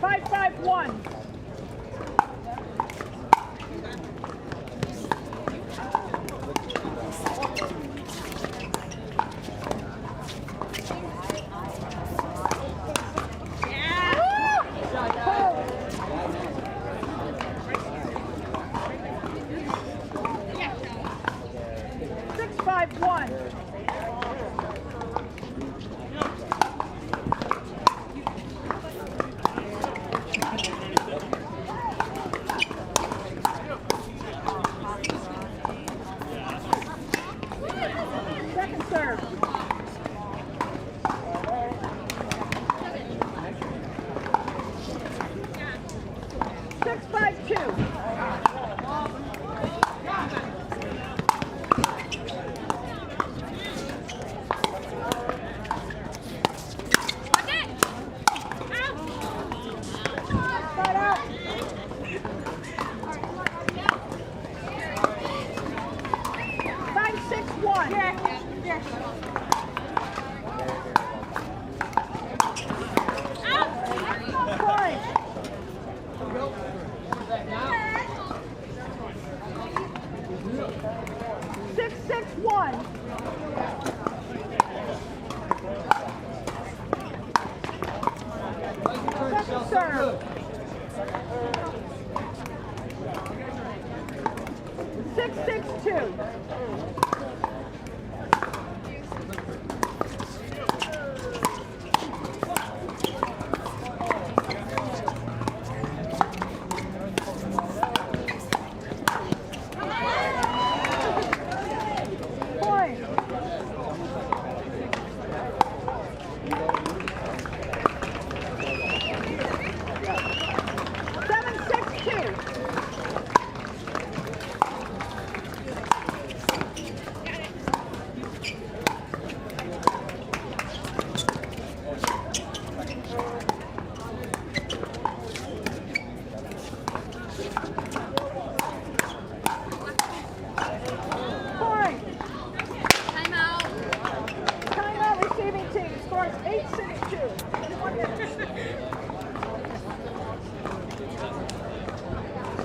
5-5-1. Second serve. 6-5-2. Serve. 6-6-2.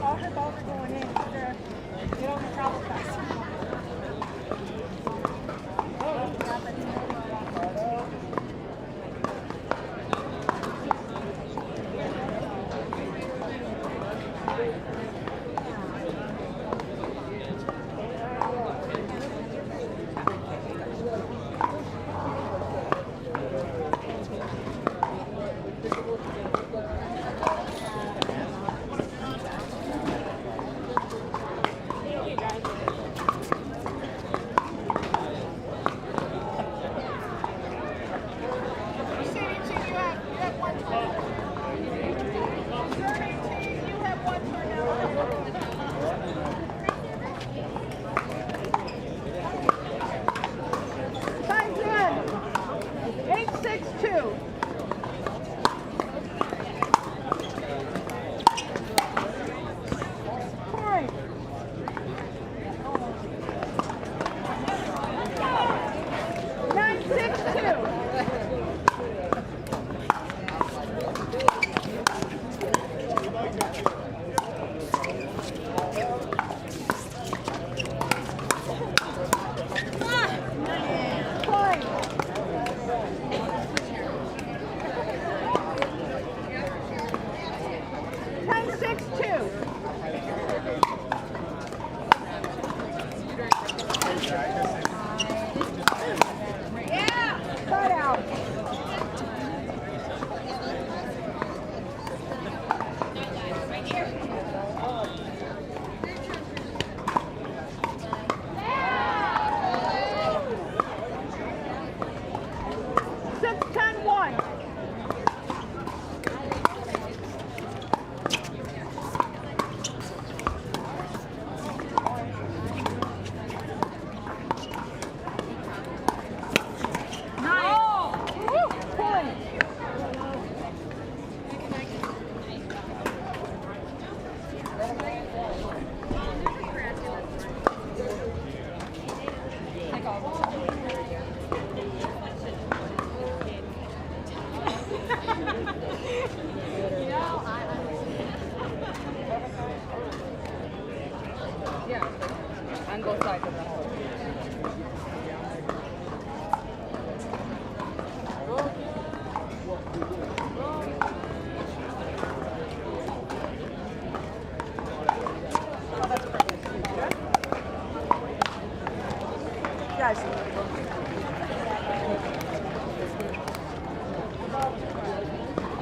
All her balls are going in. Get on the travel fast. Yeah. both sides of the hole. Guys.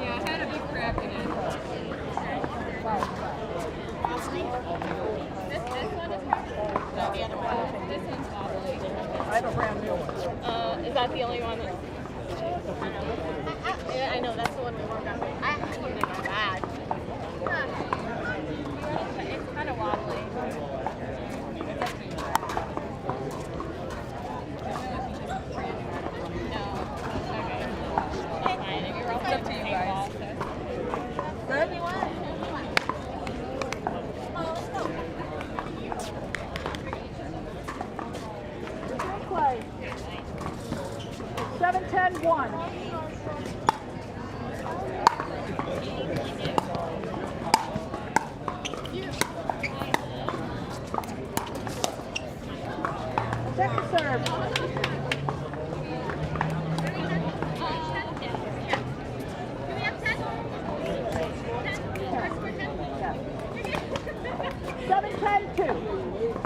Yeah, I had a big crack in it. This one is cracked? No, the other one. This one's wobbly. I have a brand new one. Is that the only one that... Yeah, I know, that's the one we worked on. I actually think it's bad. It's kind of wobbly. Good? 7-10-1. Second serve. Yeah. 7-10-2.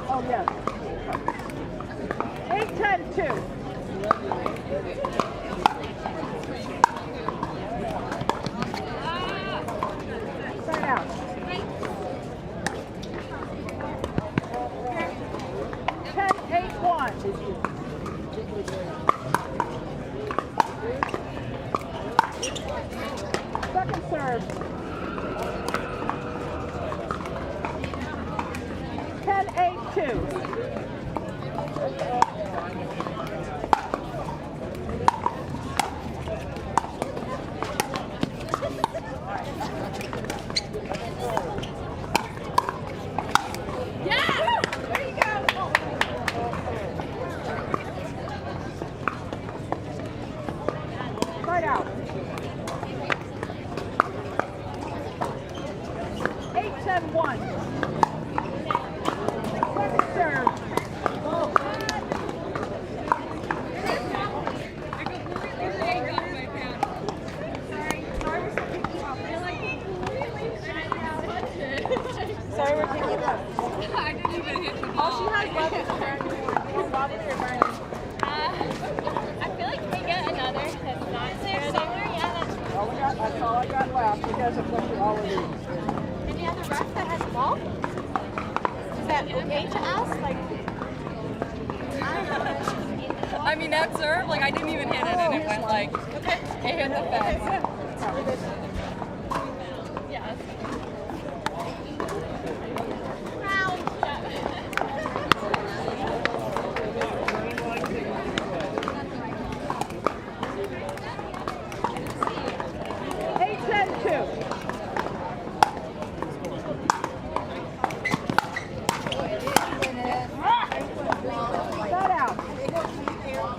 Oh, yes. 8-10-2. Start out. 10-8-1. Second serve. 10-8-2. Right out. 8-10-1. Second serve. Sorry, we're picking it up. I didn't even hit the ball. All she has left is a brand new one. Bobby or Brian? I feel like we get another that's not there somewhere. Yeah, That's all I got left. He doesn't look at all of these. any other ref that has a ball? Is that okay to ask? Like, I mean, that serve, like, I didn't even hit it, and it went like, it hit the fence. yeah. Start out. 10-8-2.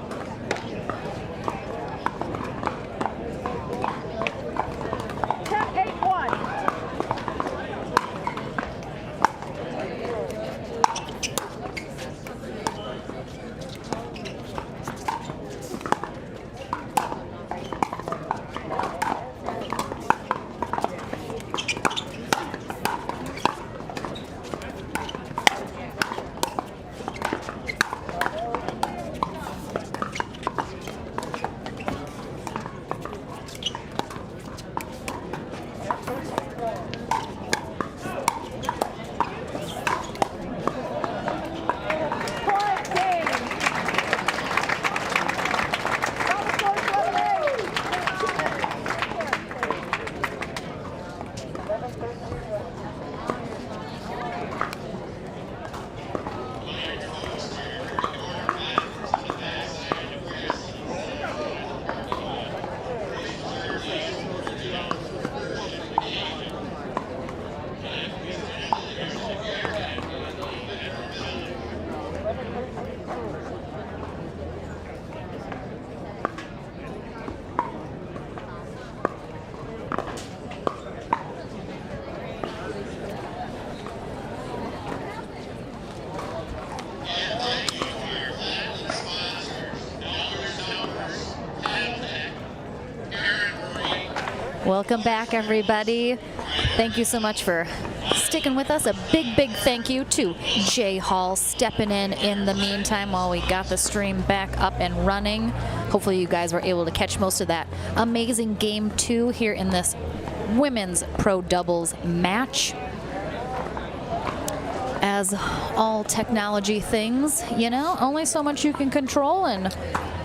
Welcome back, everybody. Thank you so much for sticking with us. A big thank you to Jay Hall stepping in the meantime while we got the stream back up and running. Hopefully you guys were able to catch most of that amazing game 2 here in this women's pro doubles match. As all technology things, you know, only so much you can control, and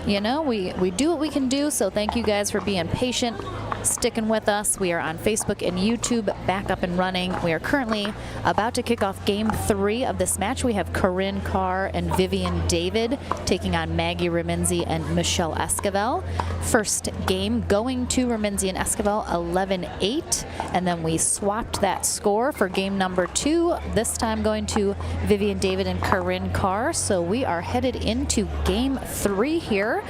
you know, we do what we can do. So thank you guys for being patient, sticking with us. We are on Facebook and YouTube, back up and running. We are currently about to kick off game 3 of this match. We have Corinne Carr and Vivian David taking on Maggie Remenzi and Michelle Esquivel. First game going to Remenzi and Esquivel 11-8, and then we swapped that score for game number 2, this time going to Vivian David and Corinne Carr. So we are headed into game 3 here.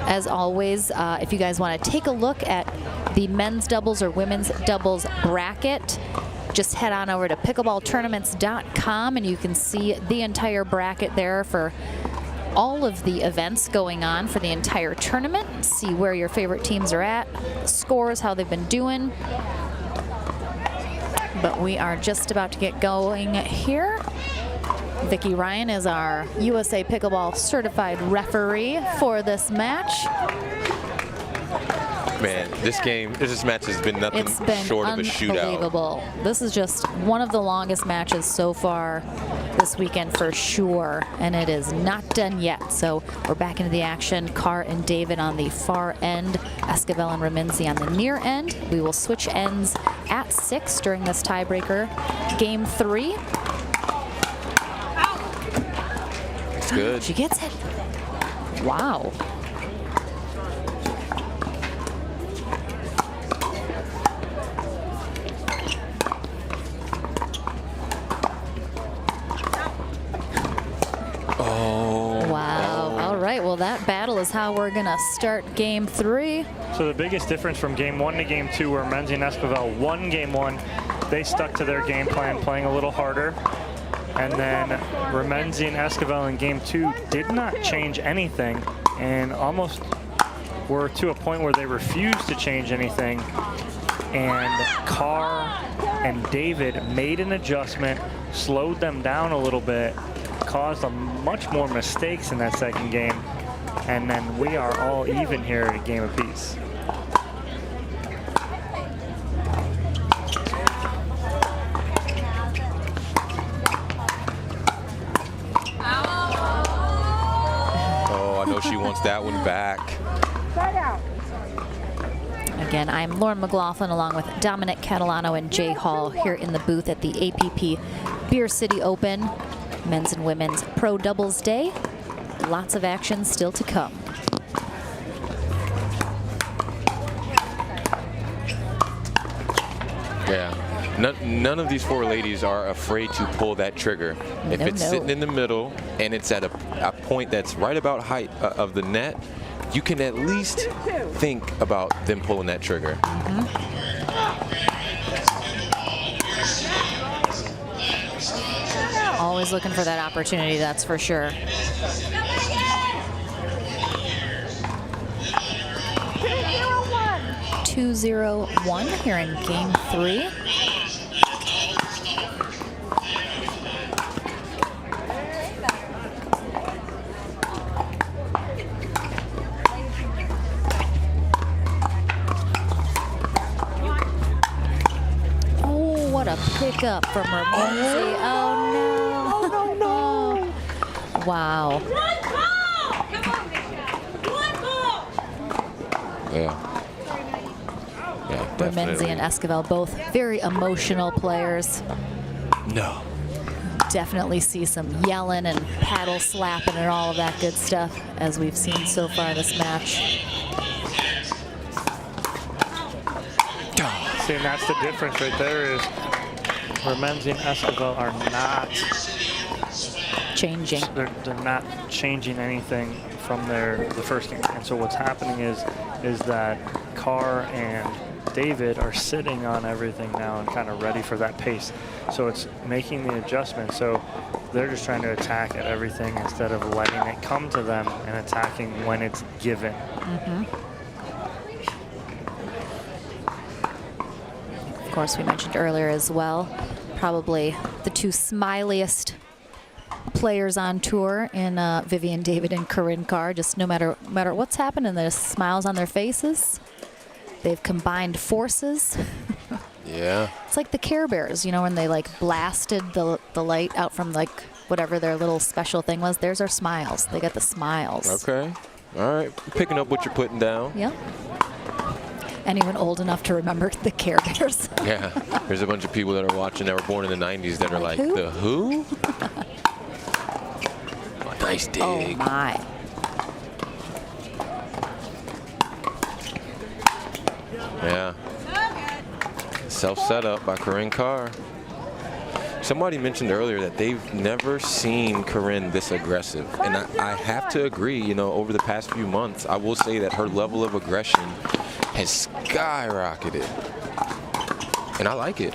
As always, if you guys want to take a look at the men's doubles or women's doubles bracket, just head on over to pickleballtournaments.com and you can see the entire bracket there for all of the events going on for the entire tournament. See where your favorite teams are at, scores, how they've been doing. But we are just about to get going here. Vicki Ryan is our USA Pickleball certified referee for this match. Man, this match has been nothing short of a shootout. Unbelievable. This is just one of the longest matches so far this weekend for sure, and it is not done yet. So we're back into the action. Carr and David on the far end, Esquivel and Remenzi on the near end. We will switch ends at 6 during this tiebreaker. Game 3. It's good. She gets it. Wow. Well, that battle is how we're going to start game 3. So the biggest difference from game 1 to game 2, where Remenzi and Esquivel won game 1, they stuck to their game plan, playing a little harder. And then Remenzi and Esquivel in game 2 did not change anything, and almost were to a point where they refused to change anything. And Carr and David made an adjustment, slowed them down a little bit, caused much more mistakes in that second game, and then we are all even here at a game apiece. Oh, I know she wants that one back. Again, I'm Lauren McLaughlin along with Dominic Catalano and Jay Hall here in the booth at the APP Beer City Open. Men's and women's pro doubles day. Lots of action still to come. Yeah, none of these 4 ladies are afraid to pull that trigger. If it's sitting in the middle and it's at a point that's right about height of the net, you can at least think about them pulling that trigger. Always looking for that opportunity, that's for sure. Two 2-0-1 here in game 3. Oh, what a pickup from Remenzi. Oh no. Wow. Yeah. Yeah, Remenzi and Esquivel, both very emotional players. No. Definitely see some yelling and paddle slapping and all of that good stuff as we've seen so far this match. See, and that's the difference right there is Remenzi and Esquivel are not changing. They're not changing anything from the first game. And so what's happening is that Carr and David are sitting on everything now and kind of ready for that pace. So it's making the adjustment. So they're just trying to attack at everything instead of letting it come to them and attacking when it's given. course, we mentioned earlier as well. Probably the two smiliest players on tour in Vivian David and Corinne Carr. Just no matter what's happening, there's smiles on their faces. They've combined forces. Yeah. It's like the Care Bears, you know, when they like blasted the light out from like whatever their little special thing was. There's our smiles. They got the smiles. Okay. All right. Picking up what you're putting down. Yep. Anyone old enough to remember the Care Bears? Yeah. There's a bunch of people that are watching that were born in the 90s that are like, who? the who? Nice dig. Oh, my. Yeah. Self-setup by Corinne Carr. Somebody mentioned earlier that they've never seen Corinne this aggressive. And I have to agree, you know, over the past few months, I will say that her level of aggression has skyrocketed. And I like it.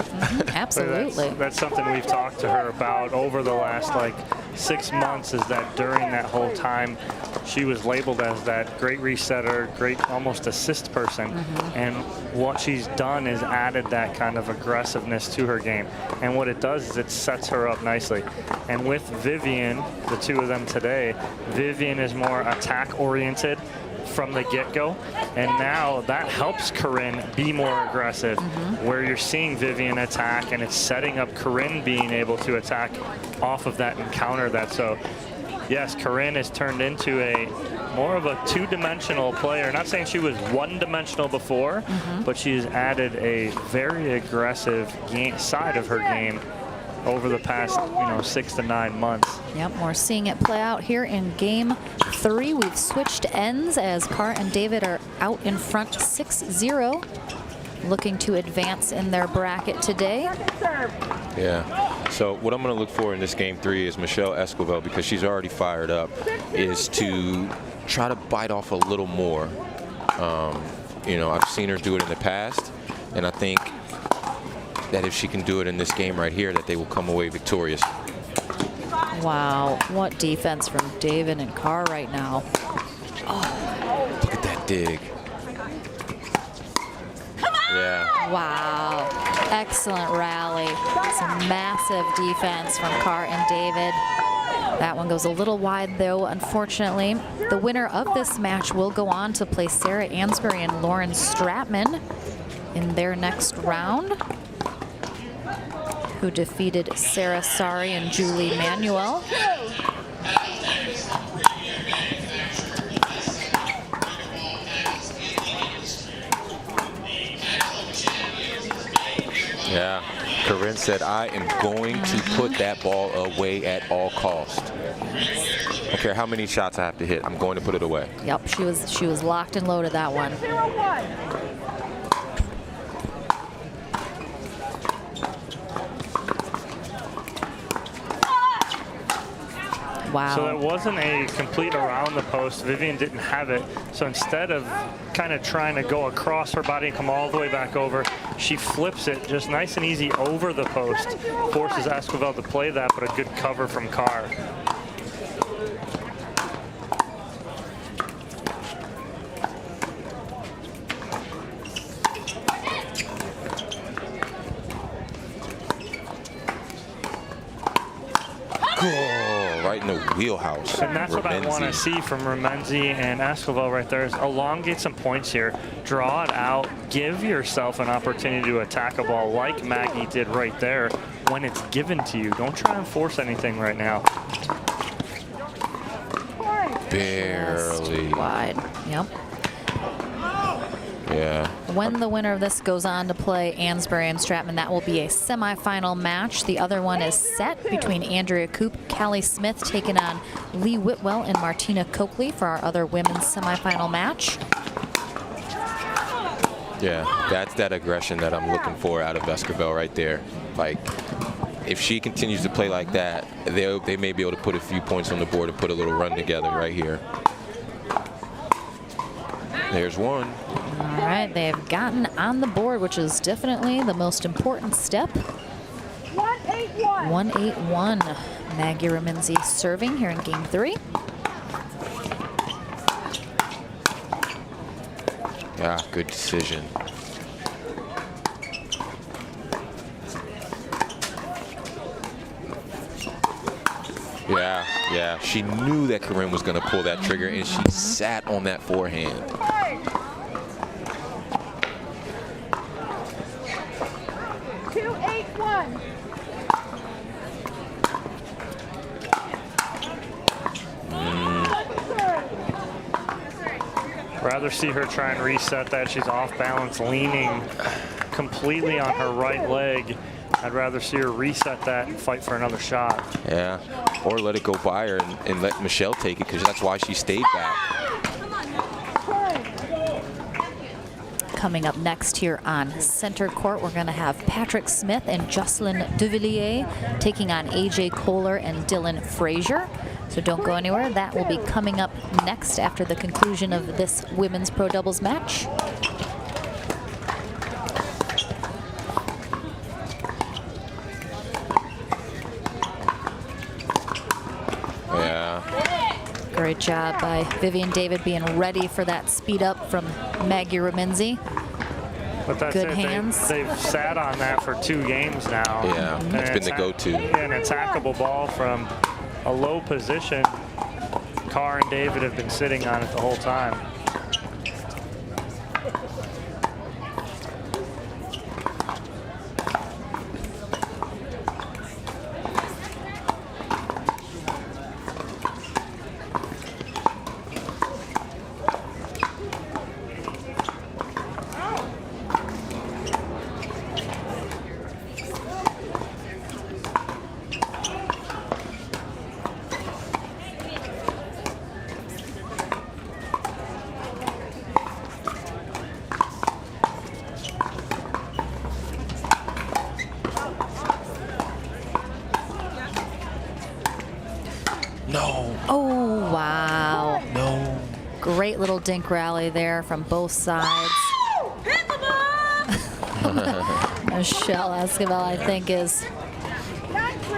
Absolutely. That's something we've talked to her about over the last like 6 months, is that during that whole time she was labeled as that great resetter, great almost assist person. And what she's done is added that kind of aggressiveness to her game. And what it does is it sets her up nicely. And with Vivian, the two of them today, Vivian is more attack oriented from the get-go, and now that helps Corinne be more aggressive, where you're seeing Vivian attack and it's setting up Corinne being able to attack off of that and counter that. So yes, Corinne has turned into a more of a two-dimensional player. Not saying she was one-dimensional before, but she's added a very aggressive side of her game over the past 6 to 9 months. Yep, we're seeing it play out here in game 3. We've switched ends as Carr and David are out in front 6-0, looking to advance in their bracket today. Yeah. So what I'm going to look for in this game 3 is Michelle Esquivel, because she's already fired up, is to try to bite off a little more. I've seen her do it in the past, and I think that if she can do it in this game right here, that they will come away victorious. Wow, what defense from David and Carr right now. Oh, look at that dig. Yeah. Wow, excellent rally. Some massive defense from Carr and David. That one goes a little wide though, unfortunately. The winner of this match will go on to play Sarah Ansbury and Lauren Stratman in their next round, who defeated Sarah Sari and Julie Manuel. Yeah. Corinne said, I am going to put that ball away at all cost. I don't care how many shots I have to hit, I'm going to put it away. Yep, she was locked and loaded that one. Wow. So that wasn't a complete around the post. Vivian didn't have it. So instead of kind of trying to go across her body and come all the way back over, she flips it just nice and easy over the post. Forces Esquivel to play that, but a good cover from Carr. Right in the wheelhouse. And that's what I want to see from Remenzi and Esquivel right there, is elongate some points here, draw it out, give yourself an opportunity to attack a ball like Maggie did right there when it's given to you. Don't try and force anything right now. Barely. Just wide. Yep. Yeah. When the winner of this goes on to play Ansbury and Stratman, that will be a semifinal match. The other one is set between Andrea Coop, Callie Smith taking on Lee Whitwell and Martina Coakley for our other women's semifinal match. Yeah, that's that aggression that I'm looking for out of Esquivel right there. Like, if she continues to play like that, they may be able to put a few points on the board and put a little run together right here. There's one. All right, they have gotten on the board, which is definitely the most important step. 1-8-1. 1-8-1. Maggie Remenzi serving here in game 3. Yeah, good decision. Yeah. She knew that Corinne was going to pull that trigger, and she sat on that forehand. 2-8-1. Rather see her try and reset that. She's off balance, leaning completely on her right leg. I'd rather see her reset that and fight for another shot. Yeah, or let it go by her and let Michelle take it, because that's why she stayed back. Coming up next here on center court, we're going to have Patrick Smith and Jocelyn Duvillier taking on AJ Kohler and Dylan Frazier. So don't go anywhere. That will be coming up next after the conclusion of this women's pro doubles match. Great job by Vivian David being ready for that speed up from Maggie Remenzi. But that's Good it. hands. They've sat on that for 2 games now. Yeah, it's been the go-to. An attackable ball from a low position. Carr and David have been sitting on it the whole time. No. Oh, wow. No. Great little dink rally there from both sides. Michelle Esquivel, I think, is...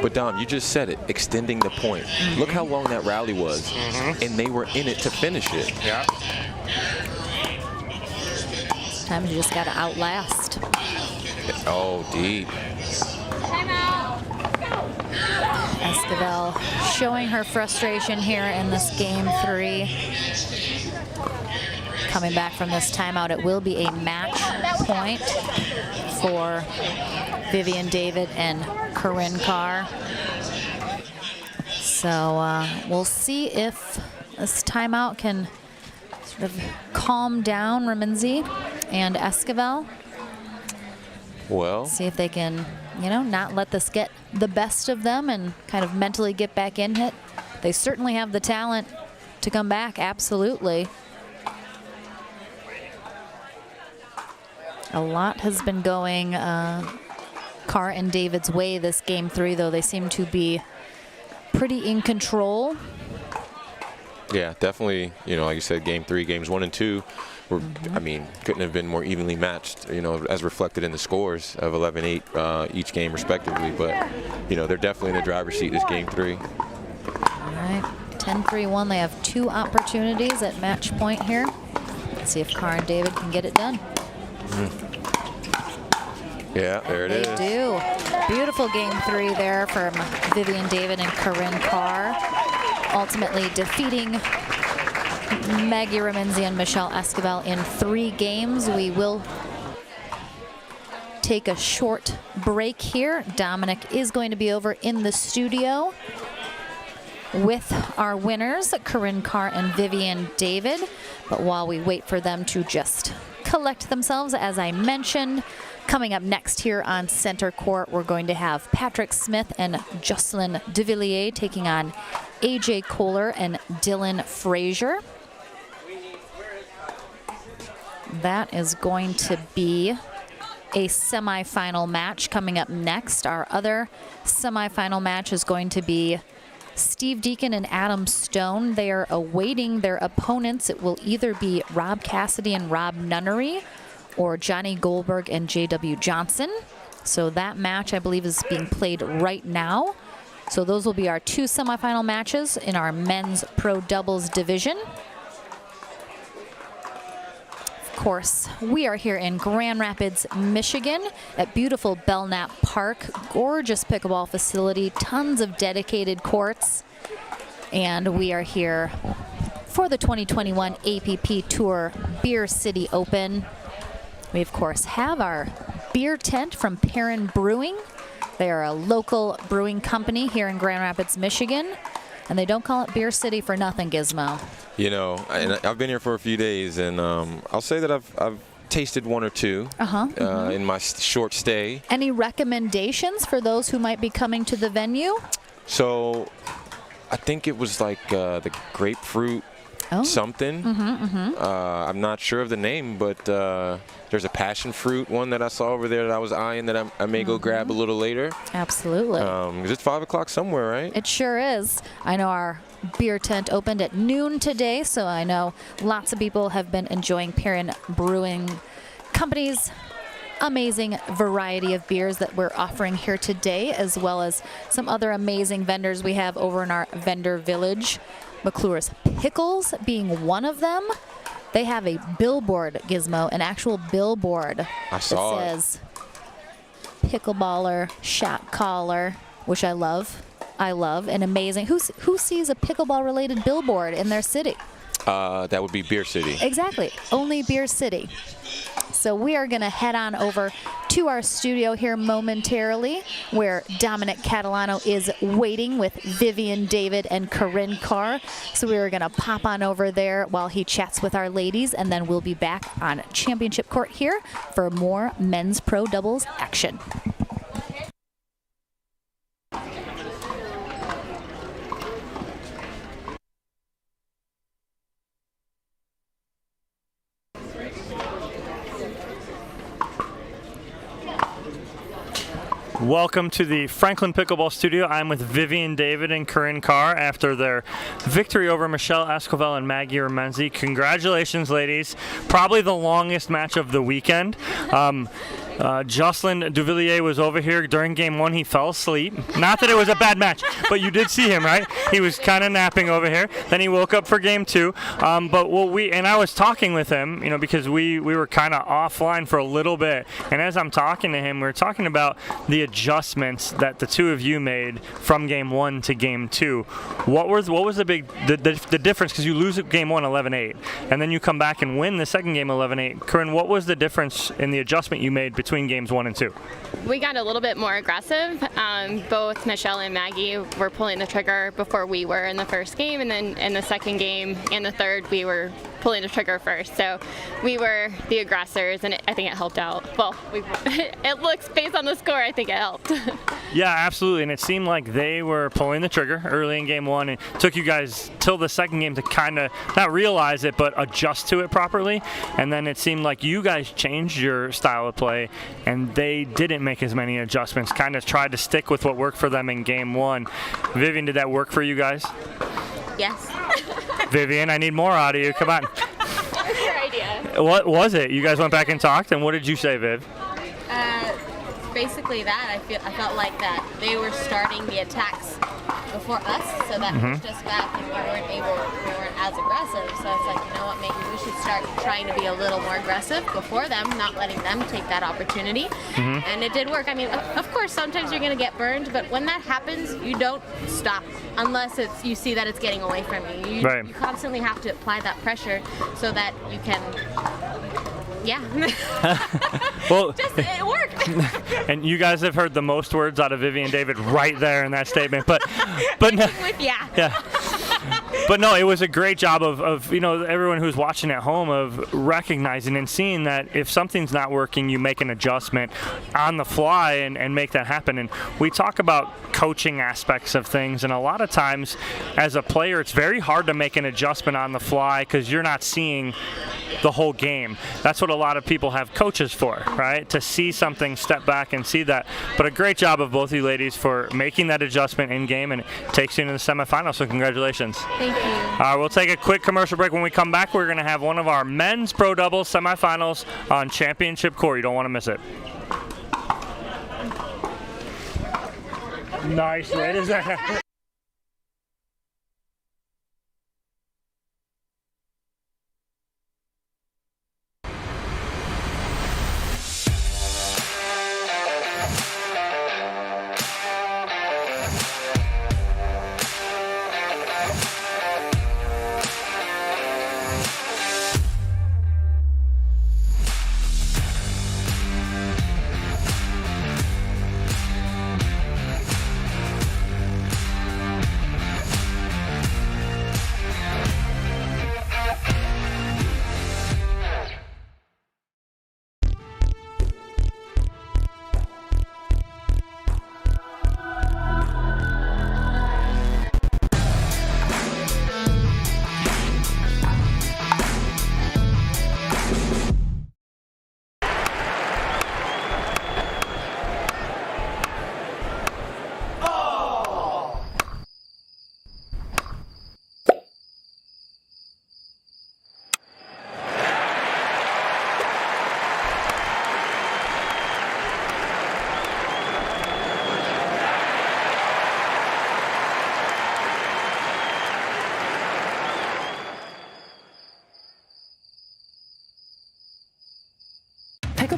But Dom, you just said it, extending the point. Look how long that rally was, and they were in it to finish it. Yeah. Sometimes you just got to outlast. Oh, deep. Esquivel showing her frustration here in this game 3. Coming back from this timeout, it will be a match point for Vivian David and Corinne Carr. So we'll see if this timeout can sort of calm down Remenzi and Esquivel. Well, See if they can, you know, not let this get the best of them and kind of mentally get back in it. They certainly have the talent to come back, absolutely. A lot has been going Carr and David's way this game 3, though. They seem to be pretty in control. yeah, definitely, you know, like you said, game 3, games 1 and 2 were, I mean, couldn't have been more evenly matched, you know, as reflected in the scores of 11-8 each game respectively. But, you know, they're definitely in the driver's seat this game 3. All right, 10-3-1. They have 2 opportunities at match point here. Let's see if Carr and David can get it done. Yeah, there it is. They do. Beautiful game 3 there from Vivian David and Corinne Carr, ultimately defeating Maggie Remenzi and Michelle Esquivel in 3 games. We will take a short break here. Dominic is going to be over in the studio with our winners, Corinne Carr and Vivian David. But while we wait for them to just collect themselves, as I mentioned, coming up next here on center court, we're going to have Patrick Smith and Jocelyn Duvillier taking on AJ Kohler and Dylan Frazier. That is going to be a semifinal match coming up next. Our other semifinal match is going to be Steve Deacon and Adam Stone. They are awaiting their opponents. It will either be Rob Cassidy and Rob Nunnery or Johnny Goldberg and J.W. Johnson. So that match, I believe, is being played right now. So those will be our 2 semifinal matches in our men's pro doubles division. Of course, we are here in Grand Rapids, Michigan at beautiful Belknap Park. Gorgeous pickleball facility, tons of dedicated courts. and we are here for the 2021 APP Tour Beer City Open. We, of course, have our beer tent from Perrin Brewing. They are a local brewing company here in Grand Rapids, Michigan, and they don't call it Beer City for nothing, Gizmo. You know, and I've been here for a few days, and I'll say that I've tasted one or two in my short stay. Any recommendations for those who might be coming to the venue? So I think it was like the grapefruit something. I'm not sure of the name, but there's a passion fruit one that I saw over there that I was eyeing that I may go grab a little later. Absolutely. 'Cause it's 5 o'clock somewhere, right? It sure is. I know our beer tent opened at noon today, so I know lots of people have been enjoying Perrin Brewing Company's amazing variety of beers that we're offering here today, as well as some other amazing vendors we have over in our vendor village. McClure's Pickles being one of them. They have a billboard, Gizmo, an actual billboard I saw that says pickleballer, shot caller, which I love. I love. And amazing. Who sees a pickleball related billboard in their city? That would be Beer City. Exactly. Only Beer City. So we are going to head on over to our studio here momentarily, where Dominic Catalano is waiting with Vivian David and Corinne Carr. So we are going to pop on over there while he chats with our ladies, and then we'll be back on championship court here for more men's pro doubles action. Welcome to the Franklin Pickleball Studio. I'm with Vivian David and Corinne Carr after their victory over Michelle Escovel and Maggie Remenzi. Congratulations, ladies. Probably the longest match of the weekend. Jocelyn Duvillier was over here during game one. He fell asleep. Not that it was a bad match, but you did see him, right? He was kind of napping over here. Then he woke up for game two. But I was talking with him, you know, because we were kind of offline for a little bit. And as I'm talking to him, we were talking about the adjustments that the two of you made from game one to game two. What was the difference? Because you lose at game one 11-8, and then you come back and win the second game 11-8. Corinne, what was the difference in the adjustment you made between games 1 and 2? We got a little bit more aggressive. Both Michelle and Maggie were pulling the trigger before we were in the first game, and then in the second game and the third, we were pulling the trigger first. So we were the aggressors, and I think it helped out. Well, it looks, based on the score, I think it helped. Yeah, absolutely. And it seemed like they were pulling the trigger early in game one. It took you guys till the second game to kind of not realize it, but adjust to it properly. And then it seemed like you guys changed your style of play, and they didn't make as many adjustments, kind of tried to stick with what worked for them in game one. Vivian, did that work for you guys? Yes. Vivian, I need more out of you. Come on. Your idea. What was it? You guys went back and talked, and what did you say, Viv? Basically that. I felt like that they were starting the attacks before us, so that pushed us back, and we weren't as aggressive. So it's like, you know what, maybe we should start trying to be a little more aggressive before them, not letting them take that opportunity. And it did work. I mean, of course, sometimes you're going to get burned, but when that happens, you don't stop unless you see that it's getting away from you. You constantly have to apply that pressure so that you can. Yeah. Well, it worked. And you guys have heard the most words out of Vivian David right there in that statement. But no, yeah. But no, it was a great job of everyone who's watching at home of recognizing and seeing that if something's not working, you make an adjustment on the fly and make that happen. And we talk about coaching aspects of things, and a lot of times as a player, it's very hard to make an adjustment on the fly because you're not seeing the whole game. That's what a lot of people have coaches for, right? To see something, step back and see that. But a great job of both you ladies for making that adjustment in game, and it takes you into the semifinals, so congratulations. Thank you. We'll take a quick commercial break. When we come back, we're going to have one of our men's pro doubles semifinals on championship court. You don't want to miss it. Nice, ladies.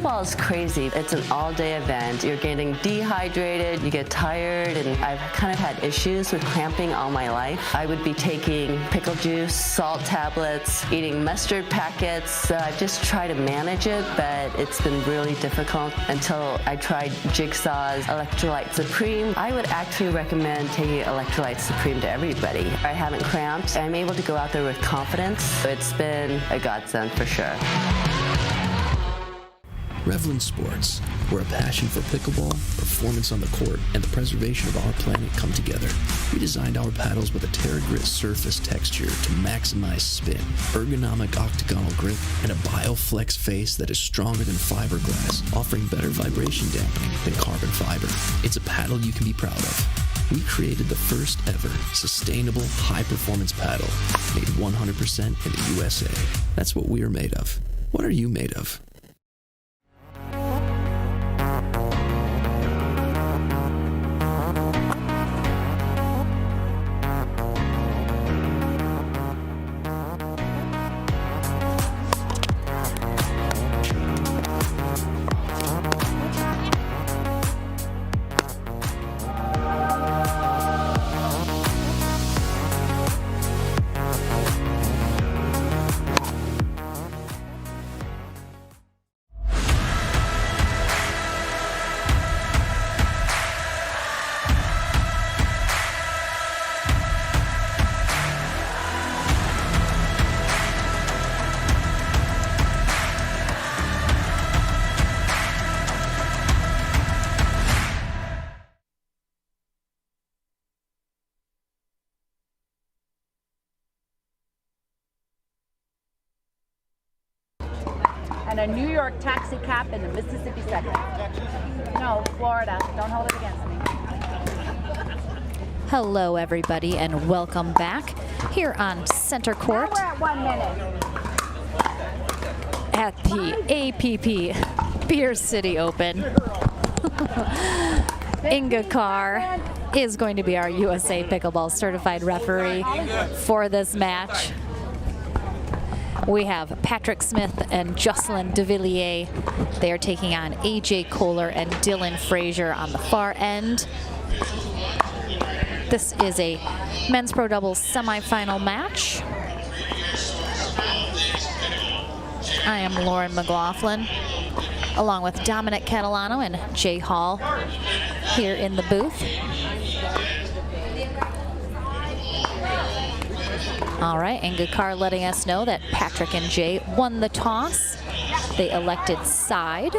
pickleball is crazy. It's an all-day event. You're getting dehydrated, you get tired, and I've kind of had issues with cramping all my life. I would be taking pickle juice, salt tablets, eating mustard packets. So I've just tried to manage it, but it's been really difficult until I tried Jigsaw's Electrolyte Supreme. I would actually recommend taking Electrolyte Supreme to everybody. I haven't cramped. I'm able to go out there with confidence. It's been a godsend for sure. Revlin Sports, where a passion for pickleball, performance on the court, and the preservation of our planet come together. We designed our paddles with a TerraGrit surface texture to maximize spin, ergonomic octagonal grip, and a BioFlex face that is stronger than fiberglass, offering better vibration dampening than carbon fiber. It's a paddle you can be proud of. We created the first ever sustainable high-performance paddle, made 100% in the USA. That's what we are made of. What are you made of? And a New York taxi cab in the Mississippi second. No, Florida. Don't hold it against me. Hello, everybody, and welcome back here on Center Court Now we're at 1 minute. at the APP Beer City Open. Inga Carr is going to be our USA Pickleball certified referee for this match. We have Patrick Smith and Jocelyn DeVilliers. They are taking on AJ Kohler and Dylan Frazier on the far end. This is a men's pro doubles semifinal match. I am Lauren McLaughlin, along with Dominic Catalano and Jay Hall here in the booth. All right, Inga Carr letting us know that Patrick and Jay won the toss. They elected side.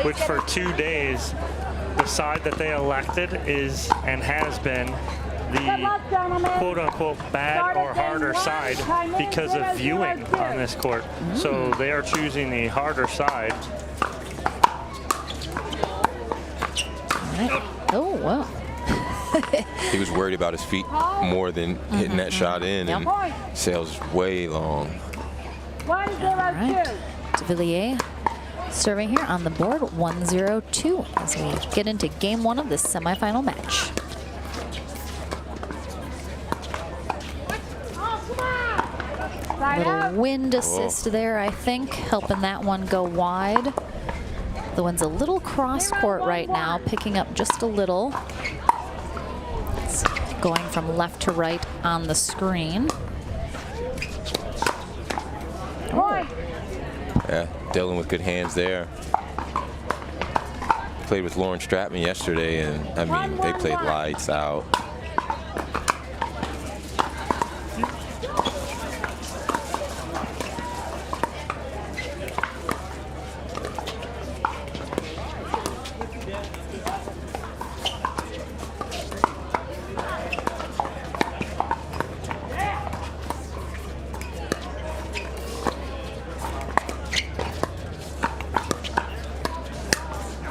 Which for 2 days, the side that they elected is and has been the quote-unquote bad or harder side because of viewing on this court. So they are choosing the harder side. All right. Oh, wow. He was worried about his feet more than hitting that shot in, and sails way long. 1-0-2. DeVilliers serving here on the board, 1-0-2 as we get into game one of this semifinal match. Little wind assist there, I think, helping that one go wide. The wind's a little cross court right now, picking up just a little. It's going from left to right on the screen. Point. Yeah, Dylan with good hands there. Played with Lauren Stratman yesterday, and I mean, they played lights out.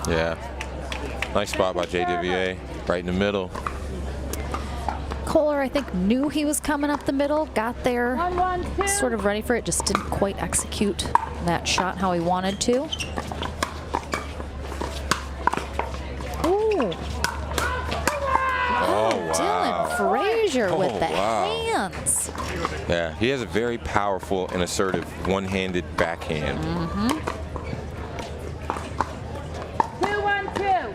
Yeah, nice spot by Jay DeVilliers, right in the middle. Kohler, I think, knew he was coming up the middle, got there, sort of ready for it, just didn't quite execute that shot how he wanted to. Ooh. Oh, wow. Dylan Frazier with the wow. hands. Yeah, he has a very powerful and assertive one-handed backhand. 2-1-2.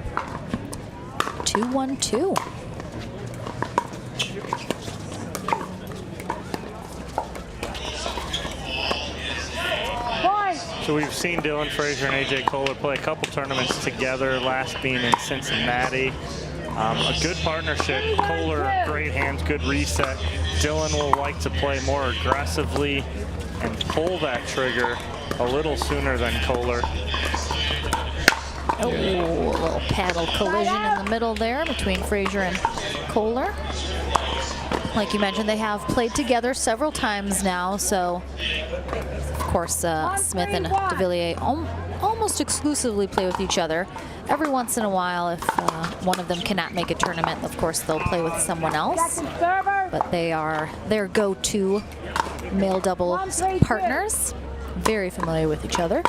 2-1-2. So we've seen Dylan Frazier and AJ Kohler play a couple tournaments together, last being in Cincinnati. A good partnership. Kohler, great hands, good reset. Dylan will like to play more aggressively and pull that trigger a little sooner than Kohler. Oh, a little paddle collision in the middle there between Frazier and Kohler. Like you mentioned, they have played together several times now, so of course Smith and de Villiers almost exclusively play with each other. Every once in a while, if one of them cannot make a tournament, of course they'll play with someone else, but they are their go-to male doubles partners, very familiar with each other.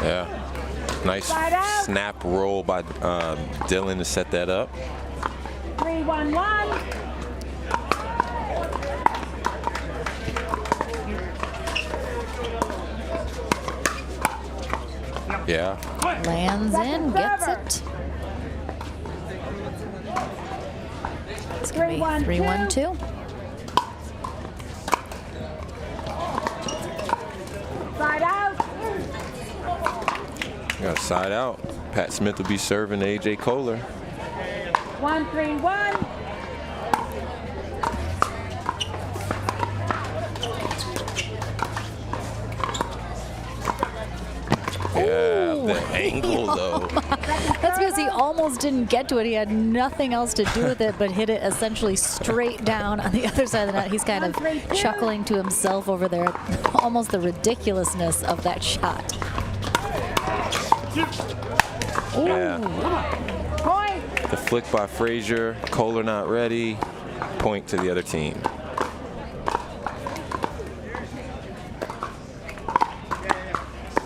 Yeah. Nice snap roll by Dylan to set that up. 3-1-1. Yeah. Lands in, gets it. It's going to be 3-1-2. Side out. Got a side out. Pat Smith will be serving AJ Kohler. 1-3-1. Yeah, the angle though. That's because he almost didn't get to it. He had nothing else to do with it but hit it essentially straight down on the other side of the net. He's kind of chuckling to himself over there, almost the ridiculousness of that shot. Yeah. The flick by Frazier. Kohler not ready. Point to the other team.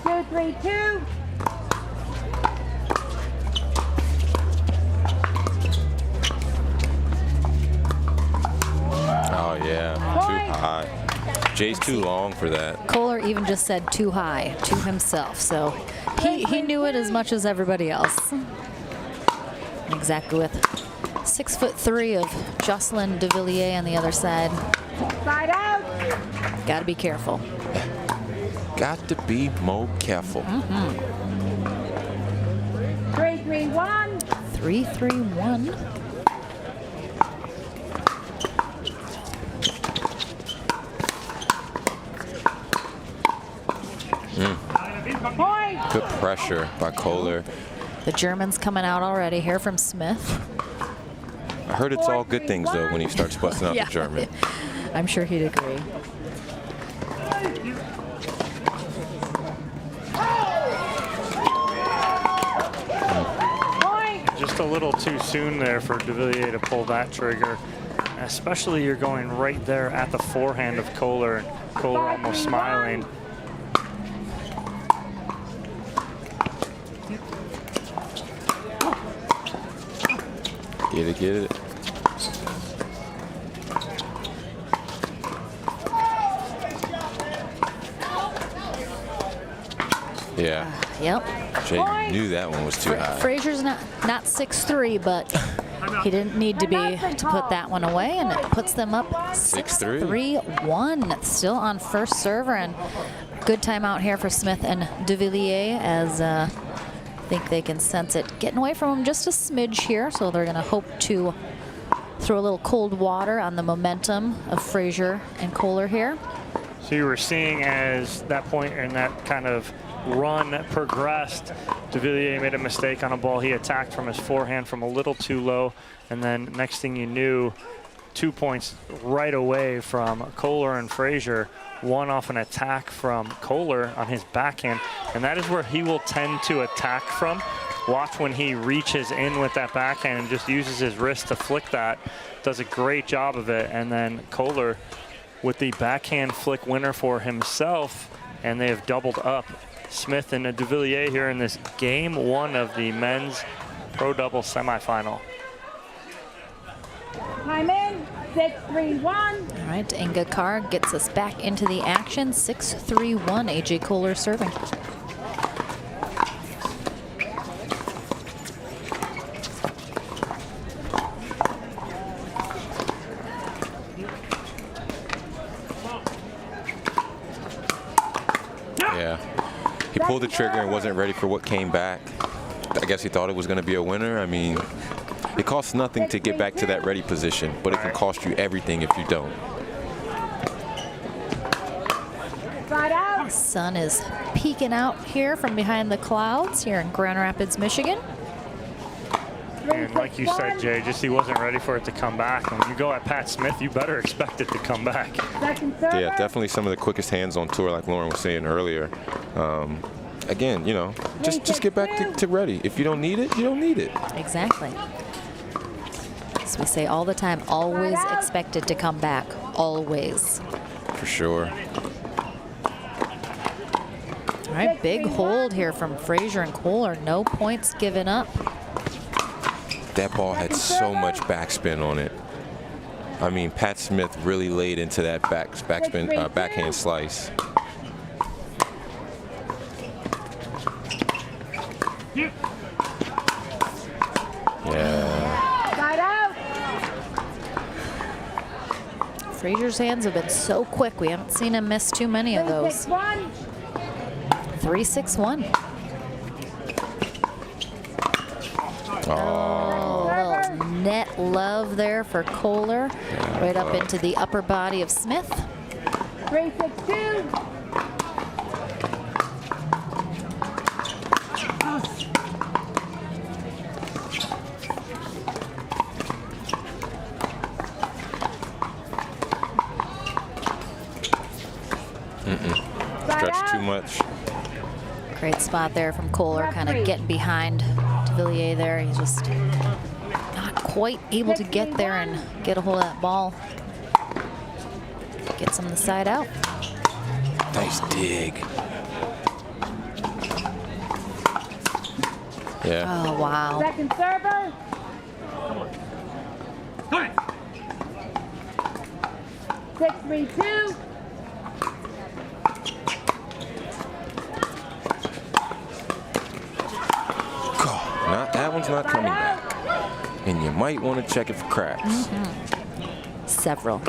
Two, 3-2. Oh yeah, too high. Jay's too long for that. Kohler even just said too high to himself, so he knew it as much as everybody else. Exactly, with 6'3" of Jocelyn de Villiers on the other side. Side out. Got to be careful. Got to be more careful. 3-3-1. 3-3-1. Point. Good pressure by Kohler. The German's coming out already here from Smith. I heard it's all good things though when he starts busting out Yeah. the German. I'm sure he'd agree. Just a little too soon there for de Villiers to pull that trigger. Especially you're going right there at the forehand of Kohler. Kohler almost smiling. Get it, get it. Yeah. Yep. Jay knew that one was too high. Frazier's not 6'3", but he didn't need to put that one away, and it puts them up 6-3-1. Still on first server, and good timeout here for Smith and de Villiers, as I think they can sense it getting away from him just a smidge here, so they're going to hope to throw a little cold water on the momentum of Frazier and Kohler here. So you were seeing as that point in that kind of run progressed, de Villiers made a mistake on a ball he attacked from his forehand from a little too low, and then next thing you knew, 2 points right away from Kohler and Frazier, one off an attack from Kohler on his backhand, and that is where he will tend to attack from. Watch when he reaches in with that backhand and just uses his wrist to flick that. Does a great job of it, and then Kohler with the backhand flick winner for himself and they have doubled up Smith and de Villiers here in this game 1 of the men's pro double semifinal. Time in, 6-3-1. All right, Inga Carr gets us back into the action. 6-3-1, AJ Kohler serving. Yeah, he pulled the trigger and wasn't ready for what came back. I guess he thought it was going to be a winner. I mean, it costs nothing to get back to that ready position, but it can cost you everything if you don't. The sun is peeking out here from behind the clouds here in Grand Rapids, Michigan. And like you said, Jay, just he wasn't ready for it to come back. When you go at Pat Smith, you better expect it to come back. Yeah, definitely some of the quickest hands on tour, like Lauren was saying earlier. Again, you know, just get back to ready. If you don't need it, you don't need it. Exactly. As we say all the time, always expect it to come back. Always. For sure. All right, big hold here from Frazier and Kohler. No points given up. That ball had so much backspin on it. I mean, Pat Smith really laid into that backspin, backhand slice. Yeah. Side out. Frazier's hands have been so quick. We haven't seen him miss too many of those. 3-6-1. 3-6-1. Oh. Little net love there for Kohler. Right up into the upper body of Smith. 3-6-2. Stretch too much. Great spot there from Kohler, kind of getting behind de Villiers there. He's just not quite able to get there and get a hold of that ball. Gets him the side out. Nice dig. Yeah. Oh, wow. Second server. 6-3-2. That one's not coming back. And you might want to check it for cracks. Several.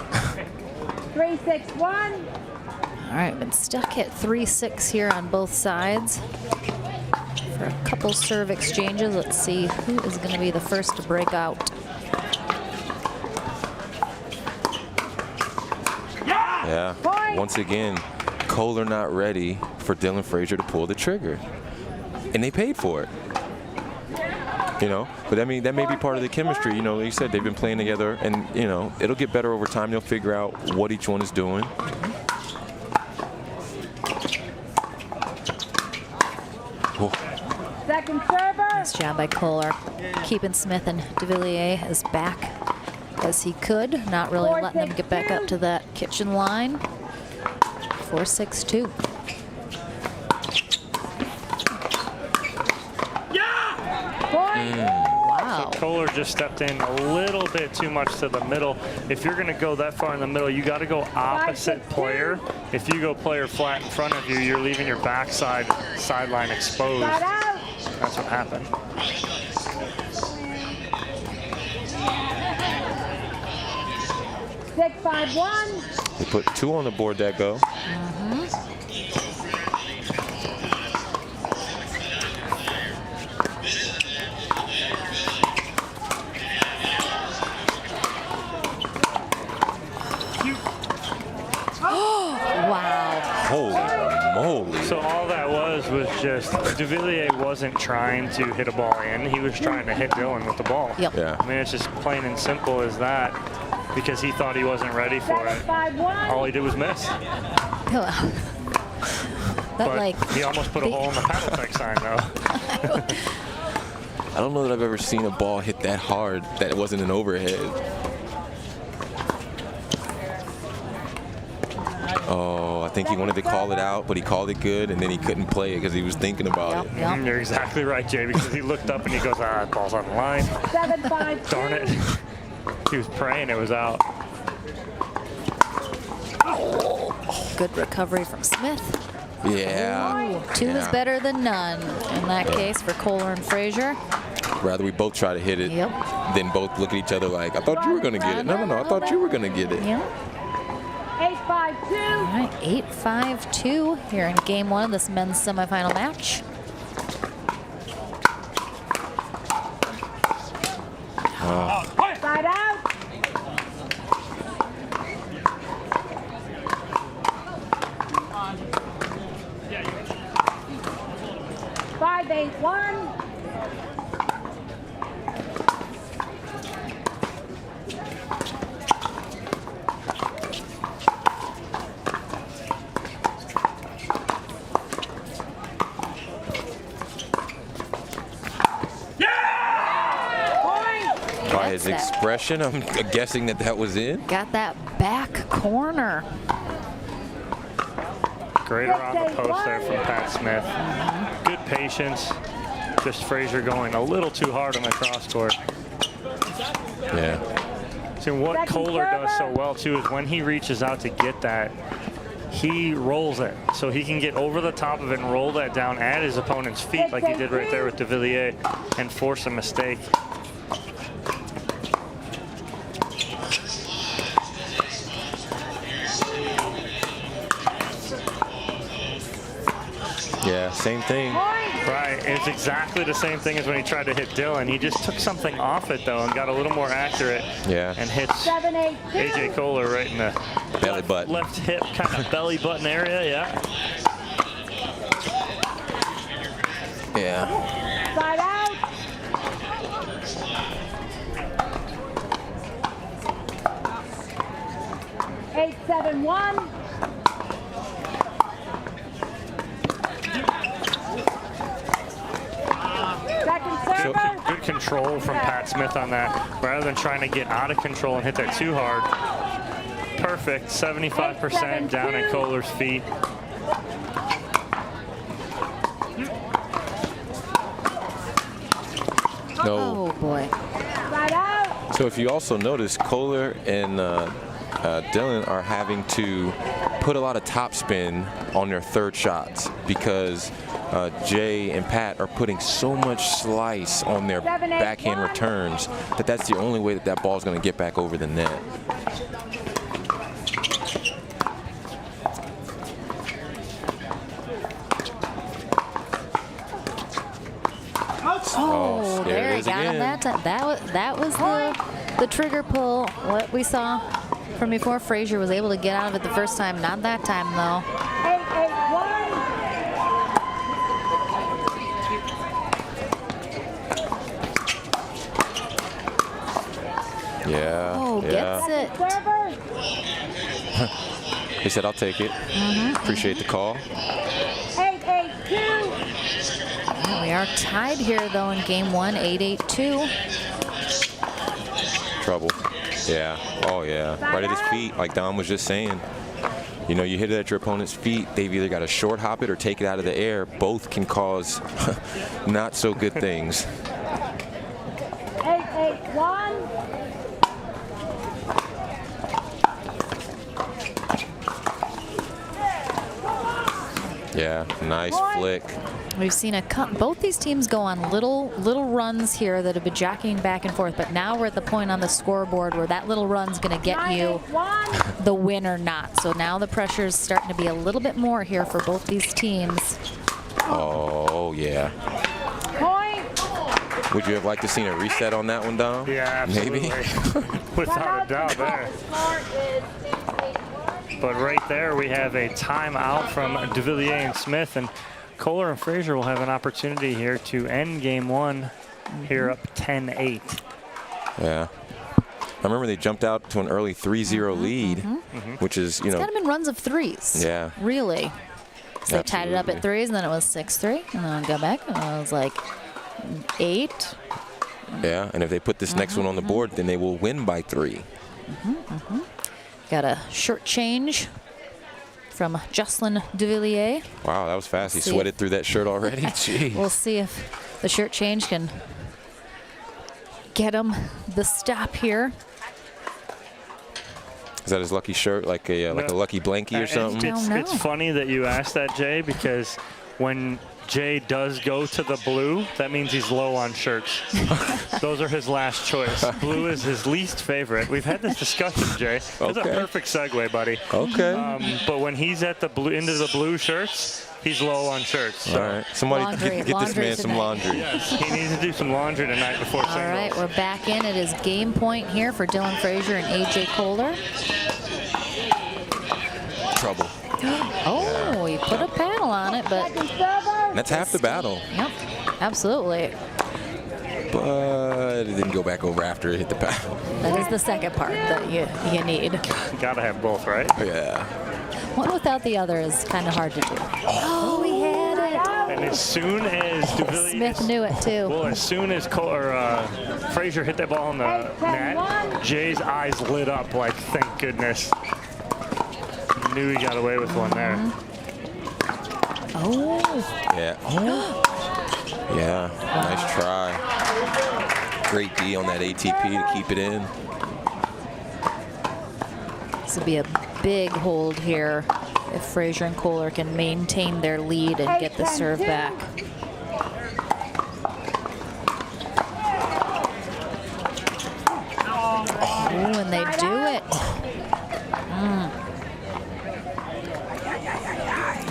3-6-1. All right, been stuck at 3-6 here on both sides. For a couple serve exchanges, let's see who is going to be the first to break out. Yeah. Once again, Kohler not ready for Dylan Frazier to pull the trigger. And they paid for it. You know, but that may be part of the chemistry. You know, like you said, they've been playing together, and you know, it'll get better over time. They'll figure out what each one is doing. Oh. Second server. Nice job by Kohler, keeping Smith and de Villiers as back as he could, not really letting them get back up to that kitchen line. 4-6-2. Wow. So Kohler just stepped in a little bit too much to the middle. If you're going to go that far in the middle, you got to go opposite player. If you go player flat in front of you, you're leaving your backside sideline exposed. That's what happened. Six, 5-1. They put 2 on the board that go. So all that was just de Villiers wasn't trying to hit a ball in. He was trying to hit Dylan with the ball. Yep. Yeah. I mean, it's just plain and simple as that, because he thought he wasn't ready for it. 5-1. All he did was miss. But like, he almost put a hole in the Paddletech sign, though. I don't know that I've ever seen a ball hit that hard that it wasn't an overhead. Oh, I think think he wanted to call it out, but he called it good, and then he couldn't play it because he was thinking about it. Yep. You're exactly right, Jay, because he looked up and he goes, that ball's on the line. 7-5. Darn it. He was praying it was out. Good recovery from Smith. Yeah. Two is better than none in that case for Kohler and Frazier. Rather we both try to hit it Yep. than both look at each other like, I thought you were going to get it. No, I thought you were going to get it. Yep. 8-5-2. All right, 8-5-2 here in game one of this men's semifinal match. Side out. 5-8-1. By his expression, I'm guessing that was in. Got that back corner. Great around the post there from Pat Smith. Good patience. Just Frazier going a little too hard on the cross court. Yeah. So what Kohler does so well too is when he reaches out to get that, he rolls it. So he can get over the top of it and roll that down at his opponent's feet like he did right there with De Villiers and force a mistake. Yeah, same thing. Right, it's exactly the same thing as when he tried to hit Dylan. He just took something off it though and got a little more accurate. Yeah. And hits AJ Kohler right in the belly button. Left hip kind of belly button area, yeah. Yeah. Side out. 8-7-1. Good control from Pat Smith on that. Rather than trying to get out of control and hit that too hard. Perfect, 75% down at Kohler's feet. No. Oh boy. Side out. So if you also notice, Kohler and Dylan are having to put a lot of topspin on their third shots because Jay and Pat are putting so much slice on their backhand returns that's the only way that ball is going to get back over the net. Oh, there he got him that time. That was the trigger pull. What we saw from before. Frazier was able to get out of it the first time. Not that time though. 8-8-1. Yeah. Oh, yeah. gets it. He said, I'll take it. Appreciate the call. 8-8-2. Yeah, we are tied here though in game one, 8-8-2. Trouble. Yeah. Oh, yeah. Right at his feet, like Dom was just saying. You know, you hit it at your opponent's feet, they've either got to short hop it or take it out of the air. Both can cause not so good things. 8-8-1. Yeah, nice flick. We've seen both these teams go on little runs here that have been jockeying back and forth, but now we're at the point on the scoreboard where that little run's going to get you the win or not. So now the pressure is starting to be a little bit more here for both these teams. Oh, yeah. Point. Would you have liked to seen a reset on that one, Dom? Yeah, absolutely. Maybe? Without a doubt there. But right there we have a timeout from De Villiers and Smith, and Kohler and Frazier will have an opportunity here to end game one here up 10-8. Yeah. I remember they jumped out to an early 3-0 lead, which is, you It's know. kind of been runs of threes. Yeah. Really. So they tied it up at Absolutely. threes, and then it was 6-3, and then I got back, and I was like 8. Yeah, and if they put this next one on the board, then they will win by 3. Got a short change from Jocelyn Duvillier. Wow, that was fast. He See sweated through that shirt already. Jeez. We'll see if the shirt change can get him the stop here. Is that his lucky shirt, like a lucky blankie or something? It's funny that you asked that, Jay, because when Jay does go to the blue, that means he's low on shirts. Those are his last choice. Blue is his least favorite. We've had this discussion, Jay. It's a perfect segue, buddy. Okay. But when he's at the blue, into the blue shirts, he's low on shirts. So. All right. Somebody get this man some laundry. Yes, he needs to do some laundry tonight before singles. All right, we're back in. It is game point here for Dylan Frazier and AJ Kohler. Trouble. Oh, he put a paddle on it, but that's half the battle. Yep, absolutely. But it didn't go back over after it hit the paddle. That is the second part that you need. Gotta have both, right? Yeah. One without the other is kind of hard to do. Oh, we had it. And as soon as Smith knew it too. Well, as soon as Frazier hit that ball in the net, Jay's eyes lit up like, thank goodness. Knew he got away with one there. Oh. Yeah. Oh. Yeah. Nice try. Great D on that ATP to keep it in. This will be a big hold here if Frazier and Kohler can maintain their lead and get the serve back. Oh, and they do it.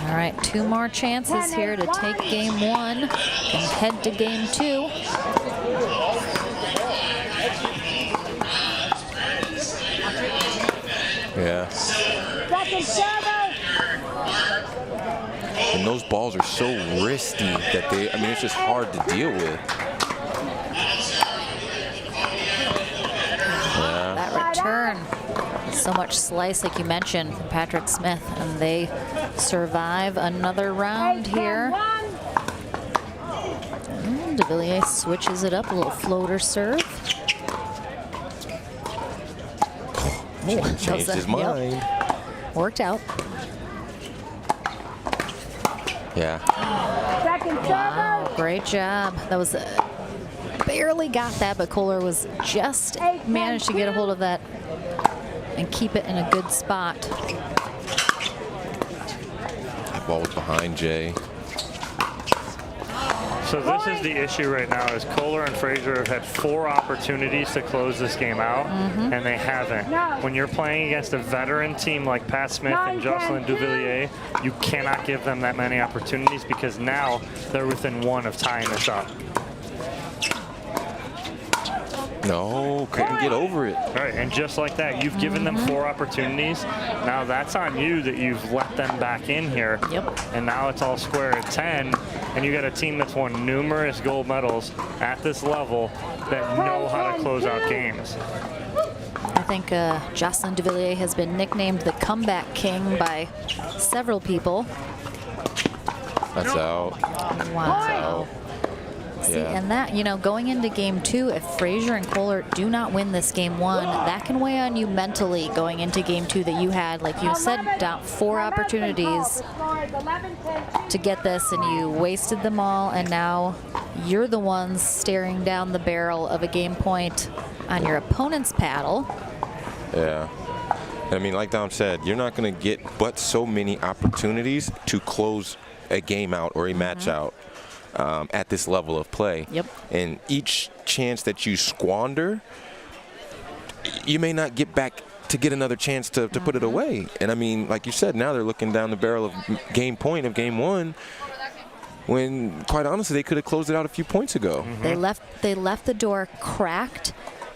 All right, 2 more chances here to take game 1 and head to game 2. Yeah. And those balls are so wristy that it's just hard to deal with. Yeah. That return, so much slice like you mentioned from Patrick Smith, and they survive another round here. And Duvillier switches it up, a little floater serve. Changed his mind. Yep. Worked out. Yeah. Wow, great job. That was barely got that, but Kohler was just managed to get a hold of that and keep it in a good spot. That ball was behind Jay. So this is the issue right now is Kohler and Frazier have had 4 opportunities to close this game out, and they haven't. When you're playing against a veteran team like Pat Smith and Jocelyn Duvillier, you cannot give them that many opportunities because now they're within 1 of tying this up. No, couldn't get over it. All right, and just like that, you've given them 4 opportunities. Now that's on you that you've let them back in here. Yep. And now it's all square at 10, and you got a team that's won numerous gold medals at this level that know how to close out games. I think Jocelyn Duvillier has been nicknamed the comeback king by several people. That's out. Wow. That's out. See, Yeah. and that, going into game 2, if Frazier and Kohler do not win this game 1, that can weigh on you mentally going into game 2 that you had, like you said, 4 opportunities to get this and you wasted them all, and now you're the ones staring down the barrel of a game point on your opponent's paddle. Yeah. I mean, like Dom said, you're not going to get but so many opportunities to close a game out or a match out. At this level of play. Yep. And each chance that you squander, you may not get back to get another chance to put it away. And I mean, like you said, now they're looking down the barrel of game point of game 1 when, quite honestly, they could have closed it out a few points ago. They left the door cracked,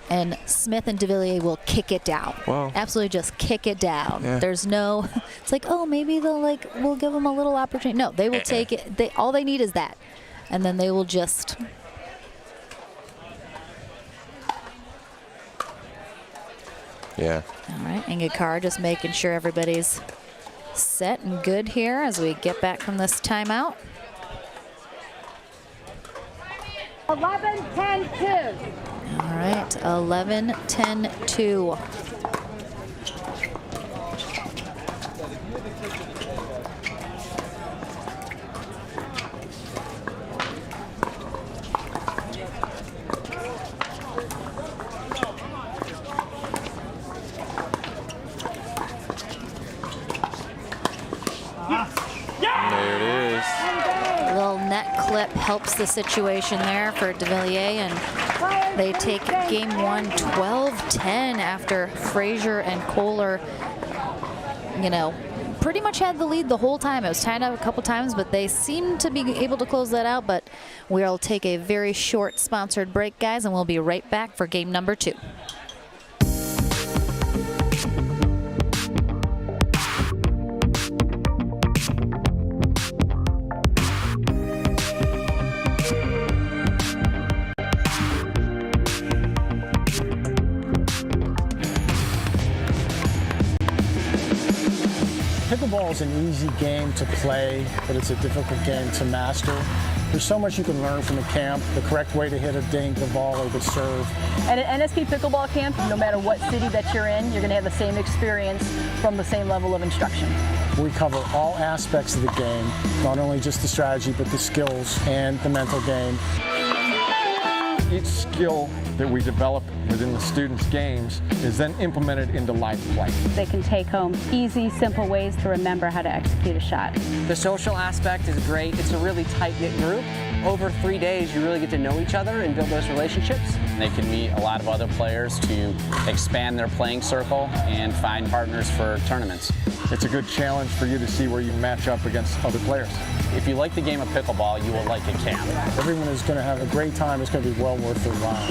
and Smith and Duvillier will kick it down. Wow. Absolutely just kick it down. Yeah. There's no, it's like, oh, maybe we'll give them a little opportunity. No, they will take it. All they need is that. And then they will just. Yeah. All right, Inge Carr just making sure everybody's set and good here as we get back from this timeout. 11-10-2. All right, 11-10-2. flip helps the situation there for de Villiers, and they take game one 12-10 after Frazier and Kohler, you know, pretty much had the lead the whole time. It was tied up a couple times, but they seemed to be able to close that out. But we'll take a very short sponsored break, guys, and we'll be right back for game number 2. Pickleball is an easy game to play, but it's a difficult game to master. There's so much you can learn from the camp, the correct way to hit a dink, the ball, or the serve. And at NSP Pickleball Camp, no matter what city that you're in, you're going to have the same experience from the same level of instruction. We cover all aspects of the game, not only just the strategy, but the skills and the mental game. Each skill that we develop within the students' games is then implemented into live play. They can take home easy, simple ways to remember how to execute a shot. The social aspect is great. It's a really tight-knit group. Over 3 days, you really get to know each other and build those relationships. They can meet a lot of other players to expand their playing circle and find partners for tournaments. It's a good challenge for you to see where you match up against other players. If you like the game of pickleball, you will like a camp. Everyone is going to have a great time. It's going to be well worth their while.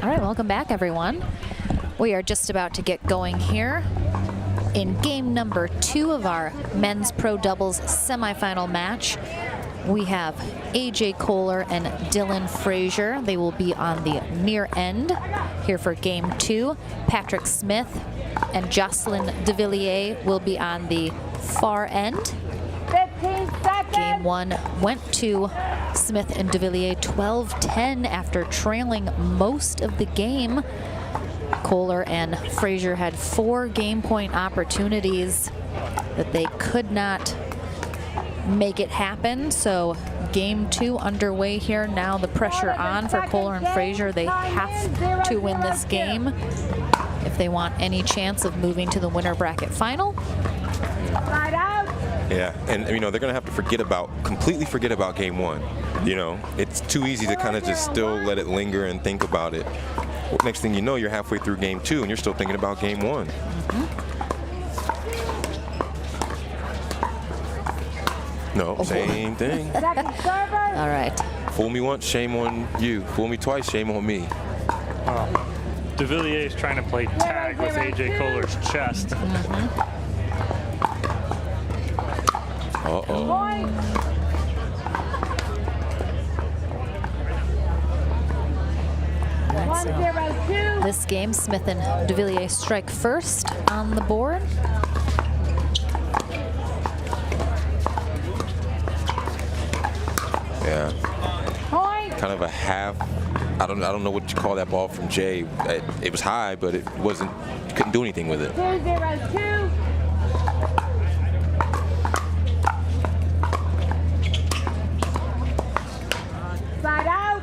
All right, welcome back, everyone. We are just about to get going here in game number 2 of our men's pro doubles semifinal match. We have AJ Kohler and Dylan Frazier. They will be on the near end here for game 2. Patrick Smith and Jocelyn de Villiers will be on the far end. 15 seconds. Game 1 went to Smith and de Villiers 12-10 after trailing most of the game. Kohler and Frazier had 4 game point opportunities that they could not make it happen. So game 2 underway here. Now the pressure on for Kohler and Frazier. They have to win this game if they want any chance of moving to the winner bracket final. Yeah, and you know, they're gonna have to completely forget about game 1. You know, it's too easy to kind of just still let it linger and think about it. Next thing you know, you're halfway through game 2 and you're still thinking about game 1. No, same thing. All right. Fool me once, shame on you. Fool me twice, shame on me. De Villiers is trying to play tag with AJ Kohler's chest. Uh-oh. So this game, Smith and de Villiers strike first on the board. Yeah. Kind of a half. I don't know what you call that ball from Jay. It was high, but it wasn't. You couldn't do anything with it. 2-0-2. Side out.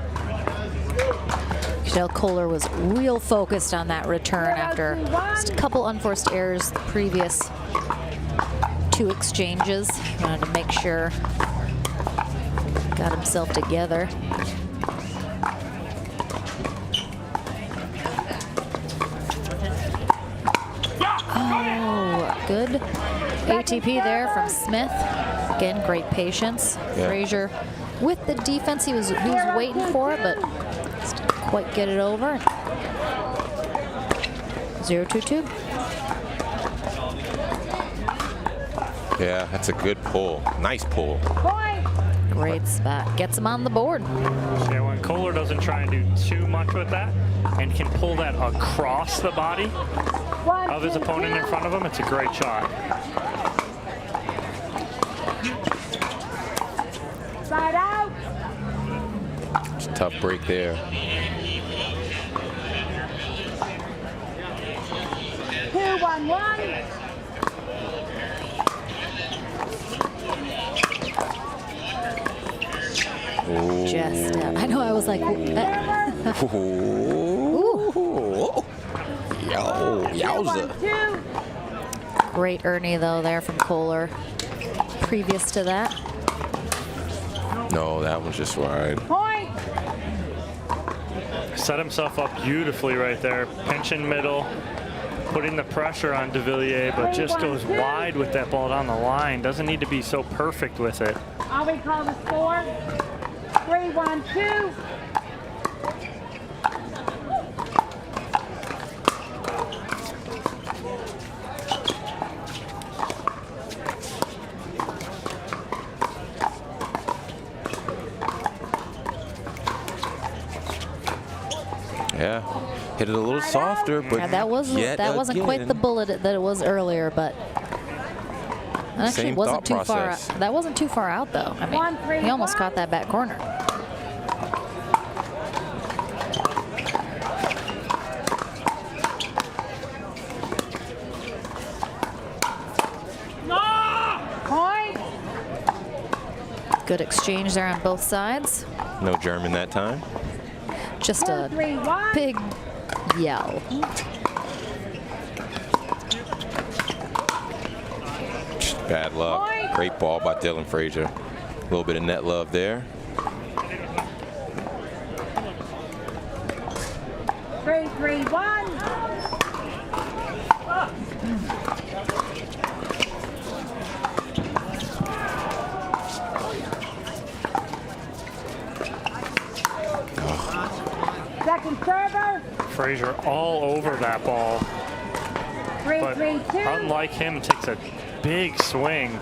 Michelle Kohler was real focused on that return after just a couple unforced errors the previous 2 exchanges. Wanted to make sure got himself together. Oh, good ATP there from Smith. Again, great patience. Yeah. Frazier with the defense he was waiting for it, but just didn't quite get it over. 0-2-2. Yeah, that's a good pull. Nice pull. Great spot. Gets him on the board. Yeah, when Kohler doesn't try and do too much with that and can pull that across the body of his opponent in front of him, it's a great shot. Side out. It's a tough break there. 2-1-1. Just, I know, I was like, Ooh. Yowza. Great Ernie, though, there from Kohler. Previous to that. No, that one's just wide. Point. Set himself up beautifully right there. Pinch in middle, putting the pressure on De Villiers, but just goes wide with that ball down the line. Doesn't need to be so perfect with it. I'll be call the score. 3-1-2. Yeah, hit it a little softer, but Yeah, that wasn't quite the bullet that it was earlier, but that actually Same wasn't thought too far. process. That wasn't too far out, though. I mean, he almost caught that back corner. Point. Good exchange there on both sides. No German that time. Just a big yell. Bad luck. Great ball by Dylan Frazier. A little bit of net love there. 3-3-1. Second server. Frazier all over that ball. 3-3-2. Unlike him, takes a big swing.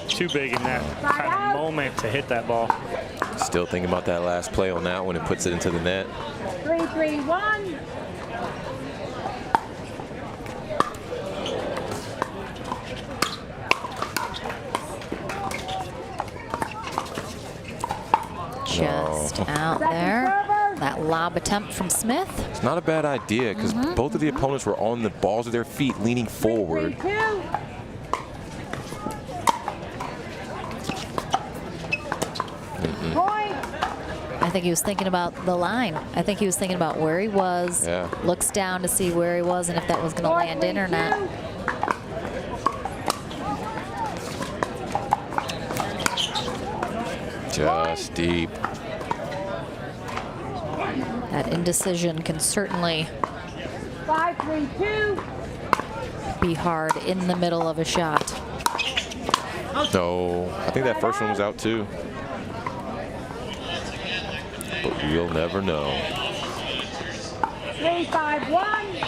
Too big in that kind of moment to hit that ball. Still thinking about that last play on that one. It puts it into the net. 3-3-1. Just out there. That lob attempt from Smith. It's not a bad idea because both of the opponents were on the balls of their feet, leaning forward. 3-3-2. Point. I think he was thinking about the line. I think he was thinking about where he was. Yeah. Looks down to see where he was and if that was going to land in or not. Just deep. That indecision can certainly 5-3-2. be hard in the middle of a shot. No, I think that first one was out too. But we'll never know. 3-5-1.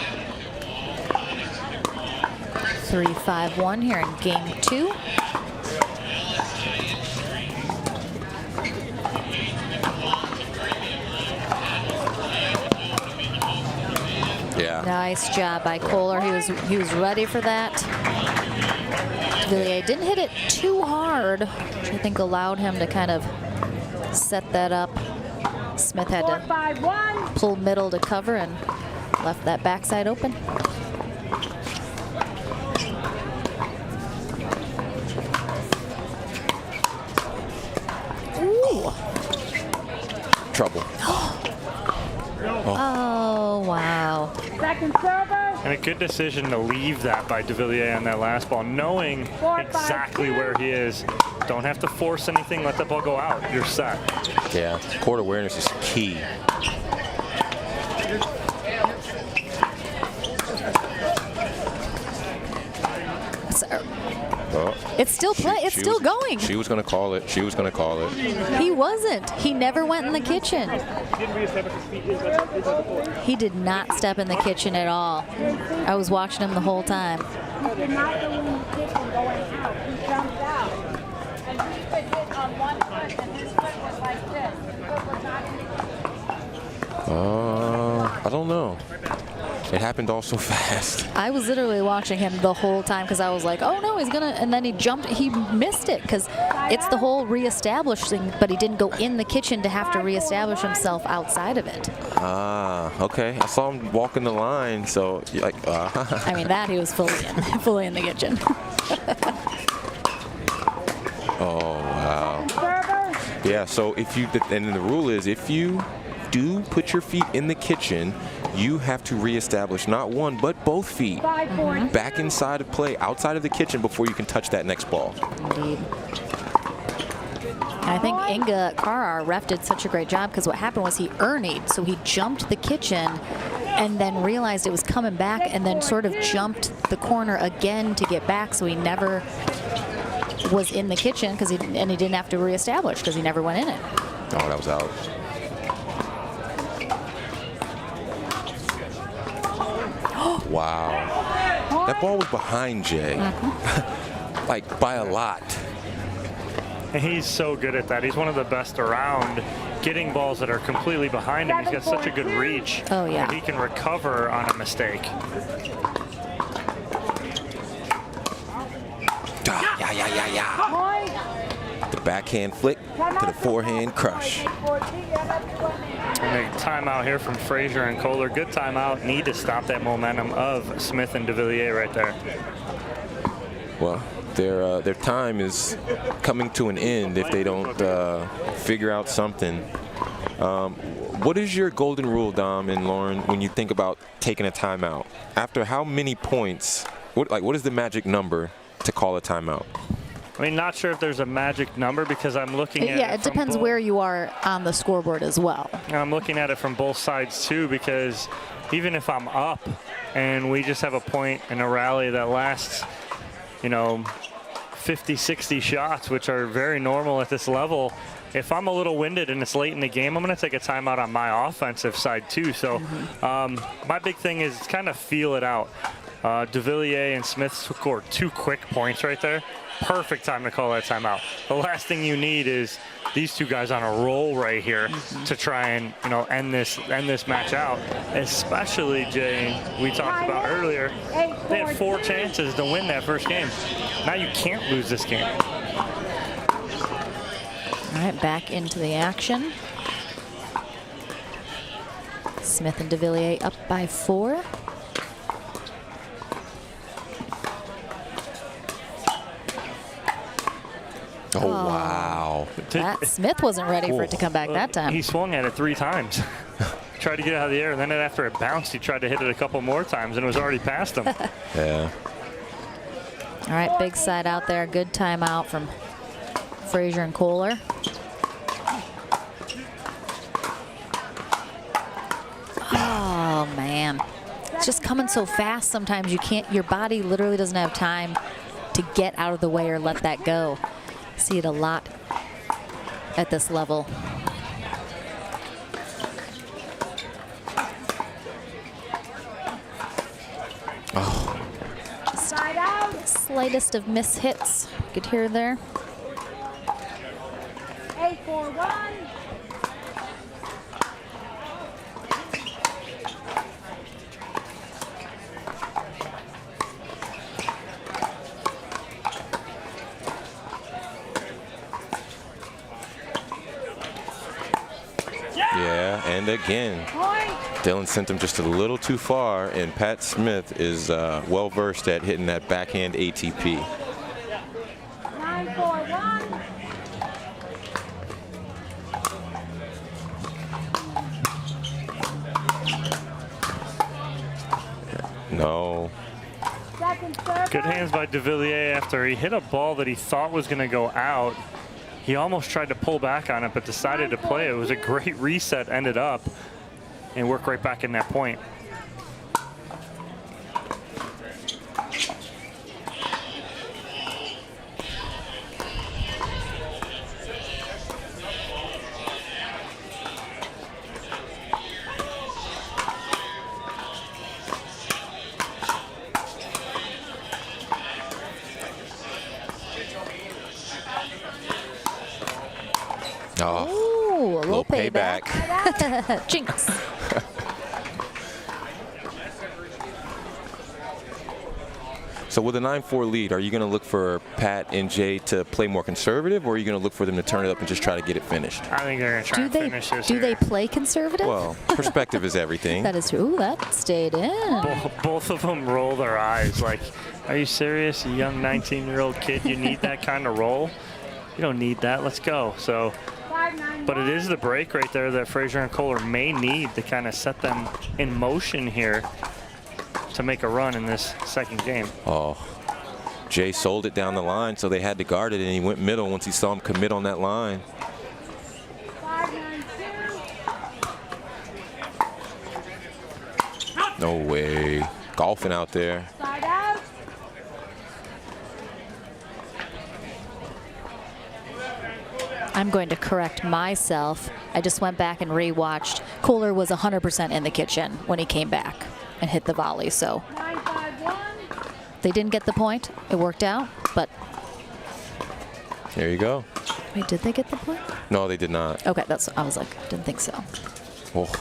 3-5-1 here in game 2. Yeah. Nice job by Kohler. He was ready for that. Villiers didn't hit it too hard, which I think allowed him to kind of set that up. Smith had to 4-5-1. pull middle to cover and left that backside open. Ooh. Trouble. Oh, wow. Second server. And a good decision to leave that by De Villiers on that last ball, knowing exactly where he is. Don't have to force anything, let the ball go out. You're set. Yeah, court awareness is key. It's still play. It's still going. She was going to call it. She was going to call it. He wasn't. He never went in the kitchen. He did not step in the kitchen at all. I was watching him the whole time. He did not go in the kitchen going out. He jumped out. And he could hit on one foot, and his foot was like this. His foot was not in the I don't know. It happened all so fast. I was literally watching him the whole time because I was like, oh no, he's gonna, and then he jumped, he missed it because it's the whole reestablishing, but he didn't go in the kitchen to have to reestablish himself outside of it. Ah, okay. I saw him walking the line, so like. I mean, that he was fully in the kitchen. Oh wow. Yeah. So if you, and the rule is if you do put your feet in the kitchen, you have to reestablish not one, but both feet back inside of play, outside of the kitchen before you can touch that next ball. Indeed. I think Inga Carr, our ref, did such a great job because what happened was he earned, so he jumped the kitchen and then realized it was coming back and then sort of jumped the corner again to get back, so he never was in the kitchen because he didn't have to reestablish because he never went in it. Oh, that was out. Wow. That ball was behind Jay. Like by a lot. And he's so good at that. He's one of the best around getting balls that are completely behind him. He's got such a good reach. Oh, yeah. And he can recover on a mistake. Yeah. The backhand flick to the forehand crush. And a timeout here from Frazier and Kohler. Good timeout. Need to stop that momentum of Smith and DeVilliers right there. Well, their time is coming to an end if they don't figure out something. What is your golden rule, Dom and Lauren, when you think about taking a timeout? After how many points? What is the magic number to call a timeout? I mean, not sure if there's a magic number because I'm looking at it depends where you are on the scoreboard as well. I'm looking at it from both sides too, because even if I'm up and we just have a point in a rally that lasts, 50, 60 shots, which are very normal at this level, if I'm a little winded and it's late in the game, I'm going to take a timeout on my offensive side too. So my big thing is kind of feel it out. DeVilliers and Smith scored 2 quick points right there. Perfect time to call that timeout. The last thing you need is these two guys on a roll right here to try and end this match out. Especially, Jay, we talked about earlier, they had 4 chances to win that first game. Now you can't lose this game. All right, back into the action. Smith and DeVilliers up by 4. Oh, wow. That Smith wasn't ready for it to come back that time. He swung at it 3 times. Tried to get it out of the air, and then after it bounced, he tried to hit it a couple more times, and it was already past him. Yeah. All right, big side out there. Good timeout from Frazier and Kohler. Oh, man. It's just coming so fast sometimes you can't, your body literally doesn't have time to get out of the way or let that go. See it a lot at this level. Oh. Just slightest of miss hits. Could hear there. 8-4-1. Yeah, and again, Dylan sent him just a little too far, and Pat Smith is well versed at hitting that backhand ATP. 9-4-1. No. Good hands by DeVilliers after he hit a ball that he thought was going to go out. He almost tried to pull back on it, but decided to play. It was a great reset, ended up, and work right back in that point. Oh, Ooh, a little payback. Jinx. So with a 9-4 lead, are you going to look for Pat and Jay to play more conservative, or are you going to look for them to turn it up and just try to get it finished? I think they're going to try and finish this. Do they play conservative? Well, perspective is everything. That is true. Ooh, that stayed in. Both of them roll their eyes like, are you serious? You young 19-year-old kid, you need that kind of roll? You don't need that. Let's go. So But it is the break right there that Fraser and Kohler may need to kind of set them in motion here to make a run in this second game. Oh, Jay sold it down the line, so they had to guard it, and he went middle once he saw him commit on that line. No way. Golfing out there. I'm going to correct myself. I just went back and rewatched. Kohler was 100% in the kitchen when he came back and hit the volley, so they didn't get the point. It worked out, but there you go. wait, did they get the point? No, they did not. Okay, that's. I was like, didn't think so. Oh.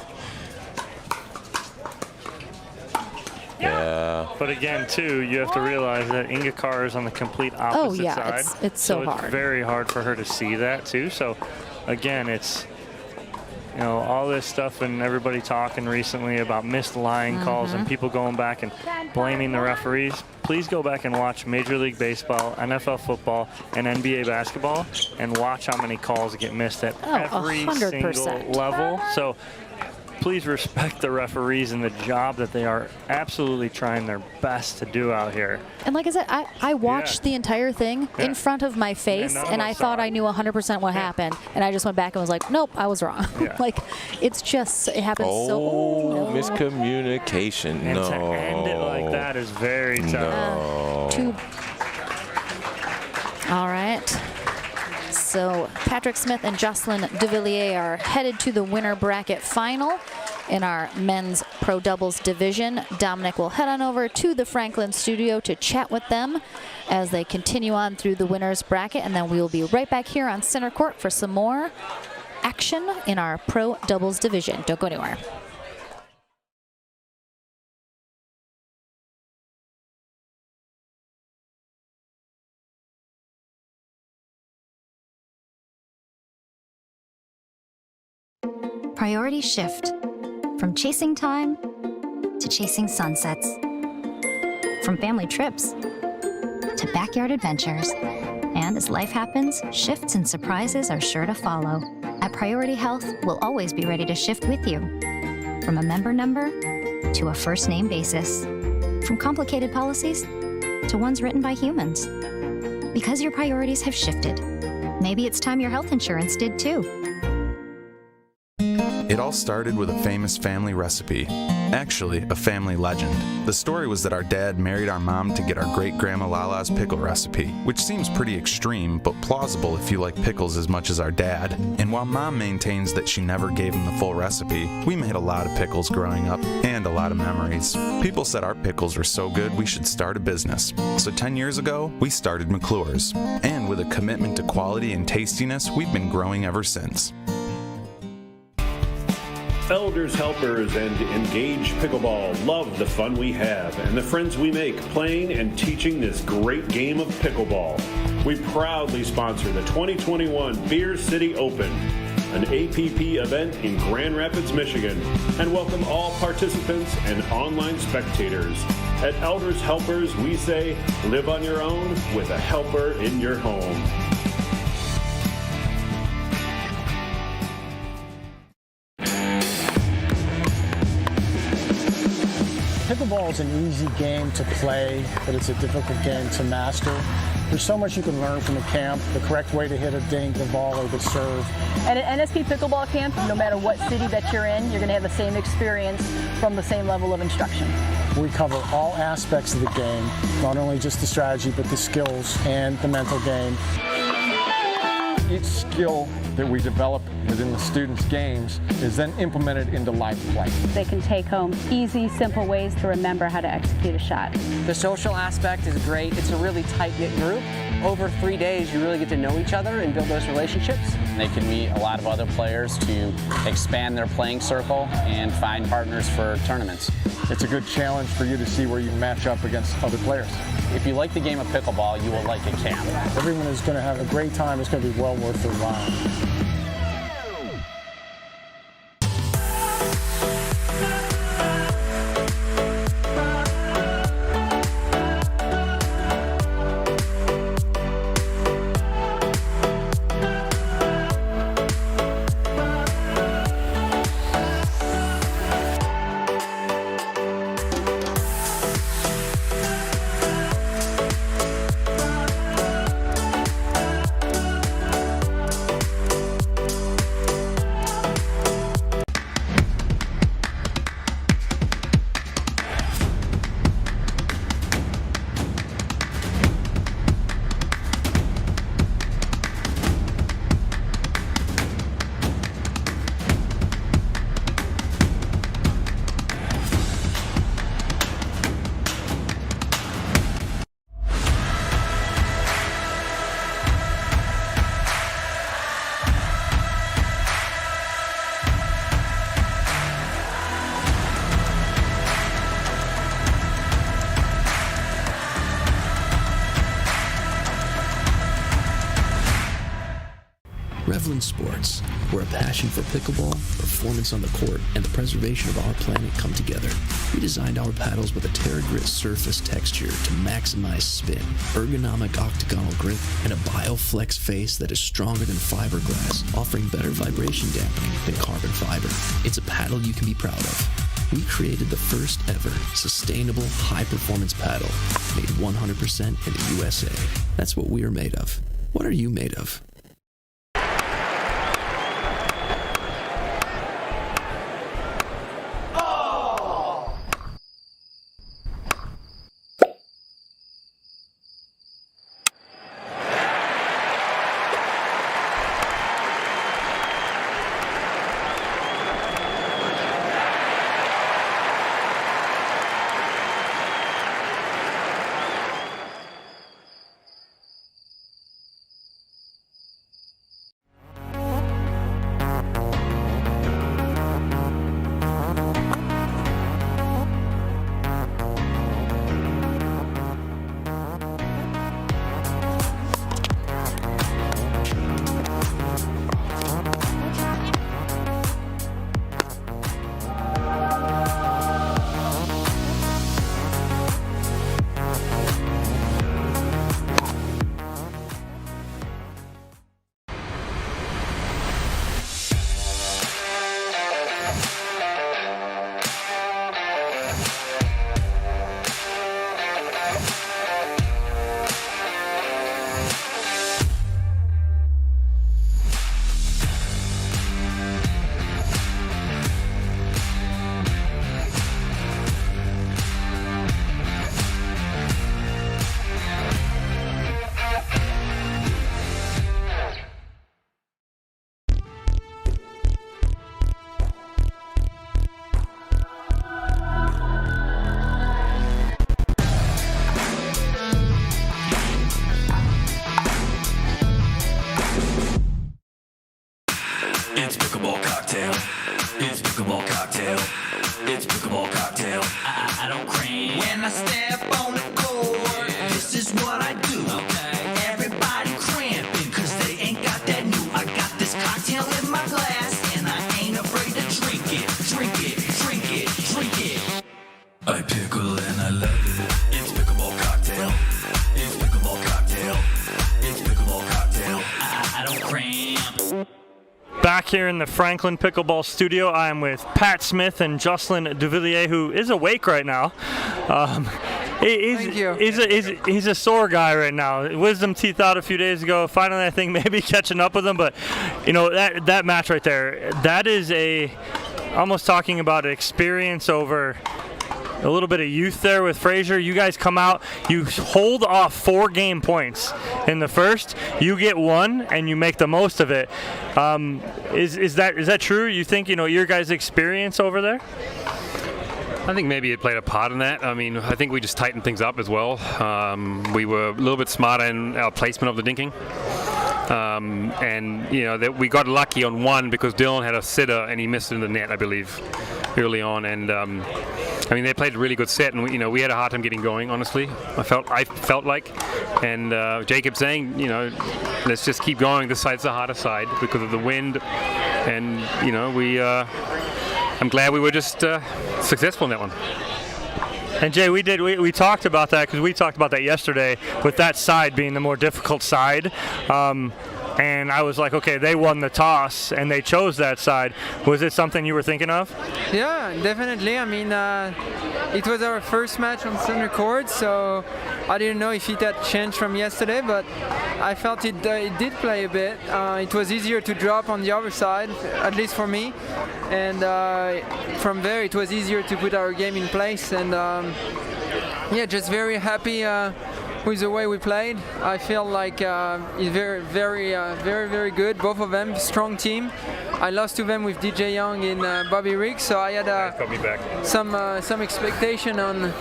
Yeah. But again, too, you have to realize that Inga Carr is on the complete opposite side. It's so it's hard. Very hard for her to see that, too. So, again, it's, you know, all this stuff and everybody talking recently about missed line calls and people going back and blaming the referees. Please go back and watch Major League Baseball, NFL football, and NBA basketball and watch how many calls get missed at every 100%. single level. So please respect the referees and the job that they are absolutely trying their best to do out here. And like I said, I watched the entire thing in front of my face, and I thought I knew 100% what happened. And I just went back and was like, nope, I was wrong. Like, it's just, it happens so. Miscommunication. And no. to end it like that is very tough. No. All right. So Patrick Smith and Jocelyn DeVilliers are headed to the winner bracket final in our men's pro doubles division. Dominic will head on over to the Franklin studio to chat with them as they continue on through the winners bracket, and then we will be right back here on center court for some more action in our pro doubles division. Don't go anywhere. Priorities shift from chasing time to chasing sunsets, from family trips to backyard adventures. And as life happens, shifts and surprises are sure to follow. At Priority Health, we'll always be ready to shift with you. From a member number to a first name basis, from complicated policies to ones written by humans. Because your priorities have shifted, maybe it's time your health insurance did too. It all started with a famous family recipe. Actually, a family legend. The story was that our dad married our mom to get our great-grandma Lala's pickle recipe, which seems pretty extreme, but plausible if you like pickles as much as our dad. And while mom maintains that she never gave him the full recipe, we made a lot of pickles growing up, and a lot of memories. People said our pickles were so good we should start a business. So 10 years ago, we started McClure's. And with a commitment to quality and tastiness, we've been growing ever since. Elders, helpers, and Engage Pickleball love the fun we have and the friends we make playing and teaching this great game of pickleball. We proudly sponsor the 2021 Beer City Open, an APP event in Grand Rapids, Michigan, and welcome all participants and online spectators. At Elders Helpers, we say, live on your own with a helper in your home. Pickleball is an easy game to play, but it's a difficult game to master. There's so much you can learn from the camp, the correct way to hit a dink, the volley, the serve. And at NSP Pickleball Camp, no matter what city that you're in, you're going to have the same experience from the same level of instruction. We cover all aspects of the game, not only just the strategy, but the skills and the mental game. Each skill that we develop within the students' games is then implemented into live play. They can take home easy, simple ways to remember how to execute a shot. The social aspect is great. It's a really tight-knit group. Over 3 days, you really get to know each other and build those relationships. They can meet a lot of other players to expand their playing circle and find partners for tournaments. It's a good challenge for you to see where you match up against other players. If you like the game of pickleball, you will like a camp. Everyone is going to have a great time. It's going to be well worth their while. Loveland Sports, where a passion for pickleball, performance on the court, and the preservation of our planet come together. We designed our paddles with a TerraGrit surface texture to maximize spin, ergonomic octagonal grip, and a BioFlex face that is stronger than fiberglass, offering better vibration dampening than carbon fiber. It's a paddle you can be proud of. We created the first ever sustainable high-performance paddle, made 100% in the USA. That's what we are made of. What are you made of? It's Pickleball Cocktail. It's Pickleball Cocktail. It's Pickleball Cocktail. I don't cream. When I step on the court, this is what I do. Okay. Everybody cramping, cause they ain't got that new. I got this cocktail in my glass, and I ain't afraid to drink it. Drink it, drink it, drink it. I pickle and I love it. It's Pickleball Cocktail. It's Pickleball Cocktail. It's Pickleball Cocktail. I don't cramp. Back here in the Franklin Pickleball Studio, I am with Pat Smith and Jocelyn Duvillier, who is awake right now. He's a sore guy right now. Wisdom teeth out a few days ago. Finally, I think maybe catching up with him. But you know that match right there, that is almost talking about experience over a little bit of youth there with Fraser. You guys come out, you hold off 4 game points in the first, you get 1 and you make the most of it. Is that true? You think, your guys' experience over there? I think maybe it played a part in that. I mean, I think we just tightened things up as well. We were a little bit smarter in our placement of the dinking. That we got lucky on one because Dylan had a sitter and he missed it in the net, I believe, early on. And they played a really good set, and we had a hard time getting going. Honestly, I felt like, and Jacob saying, let's just keep going. This side's the harder side because of the wind, and I'm glad we were just successful in that one. And Jay, we talked about that because we talked about that yesterday with that side being the more difficult side. And I was like, okay, they won the toss and they chose that side. Was it something you were thinking of? Yeah, definitely. I mean, it was our first match on center court, so I didn't know if it had changed from yesterday, but I felt it did play a bit. It was easier to drop on the other side, at least for me. And from there, it was easier to put our game in place. And just very happy with the way we played. I feel like it's very good. Both of them, strong team. I lost to them with DJ Young in Bobby Riggs, so I had some expectation on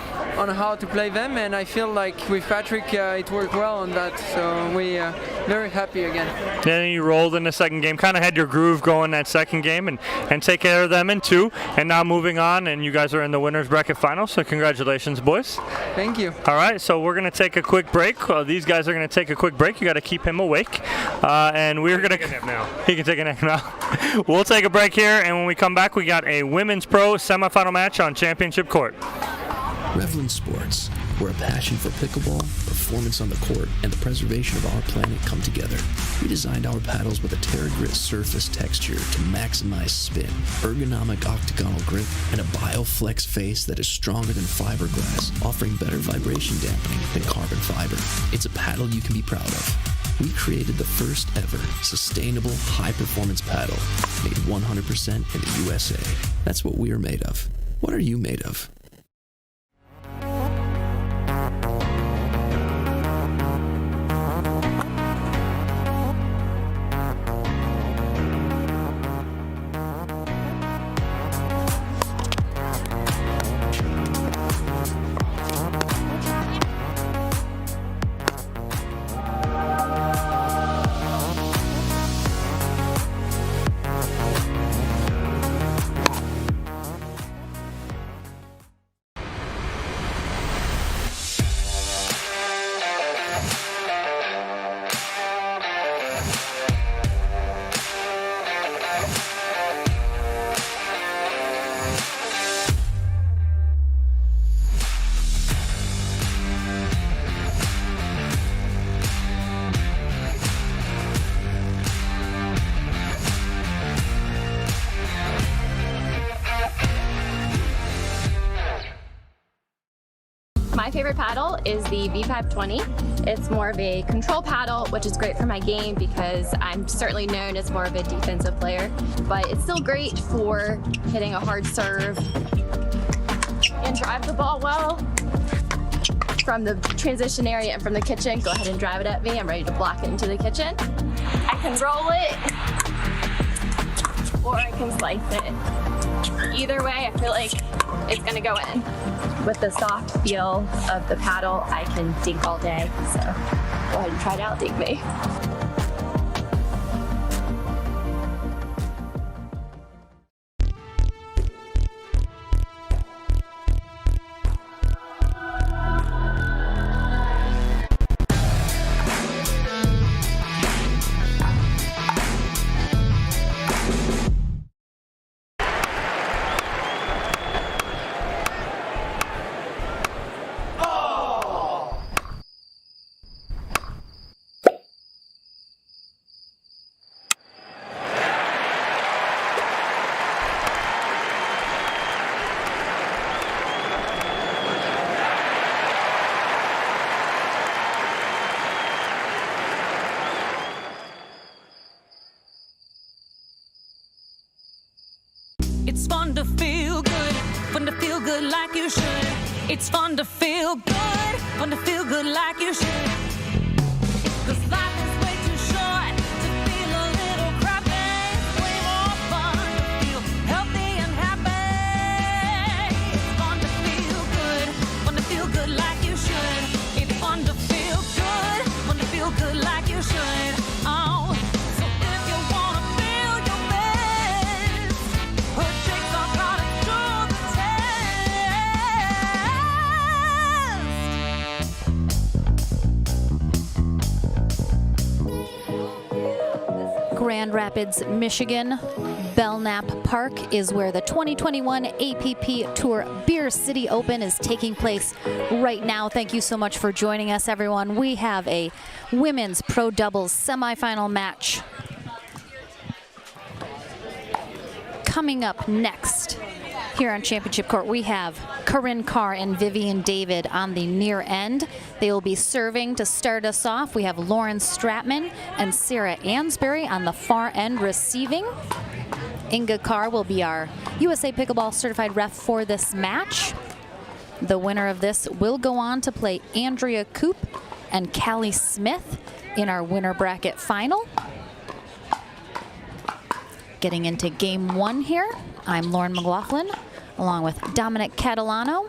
how to play them, and I feel like with Patrick it worked well on that. So very happy again. Then you rolled in the second game, kind of had your groove going that second game, and take care of them in 2, and now moving on, and you guys are in the winners bracket final, so congratulations, boys. Thank you. All right, so we're going to take a quick break. These guys are going to take a quick break. You got to keep him awake, and we're going to... He can take a nap now. We'll take a break here, and when we come back, we got a women's pro semifinal match on championship court. Revlin Sports, where a passion for pickleball, performance on the court, and the preservation of our planet come together. We designed our paddles with a Terra Grit surface texture to maximize spin, ergonomic octagonal grip, and a BioFlex face that is stronger than fiberglass, offering better vibration dampening than carbon fiber. It's a paddle you can be proud of. We created the first ever sustainable high-performance paddle, made 100% in the USA. That's what we are made of. What are you made of? My favorite paddle is the V520. It's more of a control paddle, which is great for my game because I'm certainly known as more of a defensive player, but it's still great for hitting a hard serve and drive the ball well from the transition area and from the kitchen. Go ahead and drive it at me. I'm ready to block it into the kitchen. I can roll it or I can slice it. Either way, I feel like it's gonna go in. With the soft feel of the paddle, I can dink all day. So go ahead and try it out, dink me. It's fun to feel good like you should. It's fun to feel good like you should. 'Cause life is way too short to feel a little crappy. It's way more fun to feel healthy and happy. It's fun to feel good like you should. It's fun to feel good like you should. Oh, so if you wanna feel your best, her tricks are brought to the Grand Rapids, Michigan. Belknap Park is where the 2021 APP Tour Beer City Open is taking place right now. Thank you so much for joining us, everyone. We have a women's pro doubles semifinal match coming up next. Here on Championship Court, we have Corinne Carr and Vivian David on the near end. They will be serving to start us off. We have Lauren Stratman and Sarah Ansbury on the far end receiving. Inga Carr will be our USA Pickleball certified ref for this match. The winner of this will go on to play Andrea Koop and Callie Smith in our winner bracket final. Getting into game one here, I'm Lauren McLaughlin, along with Dominic Catalano.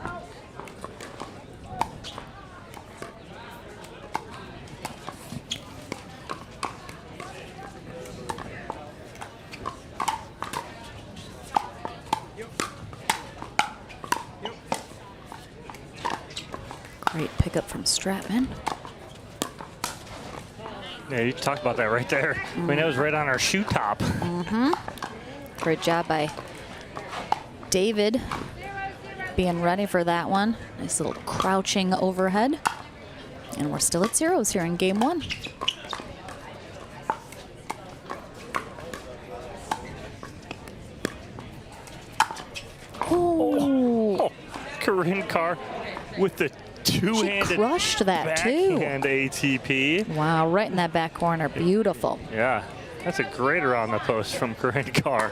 Great pickup from Stratman. Yeah, you talked about that right there. I mean, that was right on our shoe top. Great job by David being ready for that one. Nice little crouching overhead. And we're still at zeros here in game one. Oh, Corinne Carr with the two-handed She crushed that too. backhand ATP. Wow, right in that back corner. Beautiful. Yeah, that's a great around the post from Corinne Carr.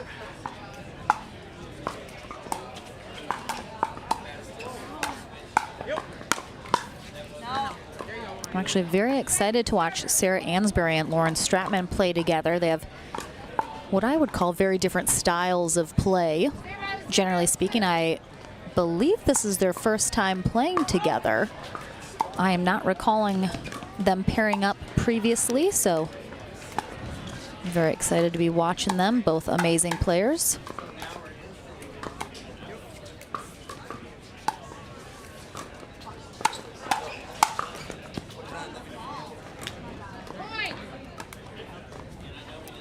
I'm actually very excited to watch Sarah Ansbury and Lauren Stratman play together. They have what I would call very different styles of play. Generally speaking, I believe this is their first time playing together. I am not recalling them pairing up previously, so I'm very excited to be watching them. Both amazing players.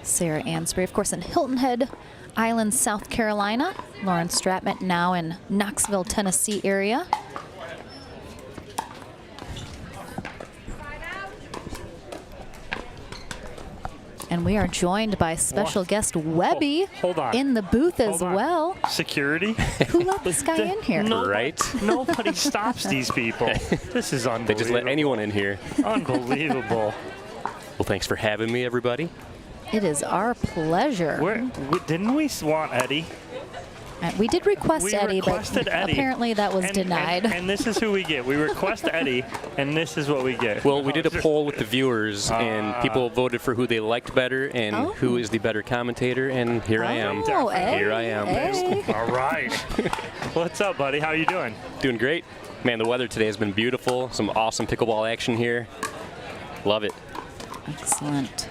Sarah Ansbury, of course, in Hilton Head Island, South Carolina. Lauren Stratman now in Knoxville, Tennessee area. And we are joined by special guest Webby in the booth as well. Security? Who let this guy in here? Right? Nobody stops these people. This is unbelievable. They just let anyone in here. Unbelievable. Well, thanks for having me, everybody. It is our pleasure. Didn't we want Eddie? We did request Eddie, requested but Eddie. apparently that was denied. And this is who we get. We request Eddie, and this is what we get. Well, we did a poll with the viewers, and people voted for who they liked better and who is the better commentator, and here I am. Here I am. All right. What's up, buddy? How you doing? Doing great. Man, the weather today has been beautiful. Some awesome pickleball action here. Love it. Excellent.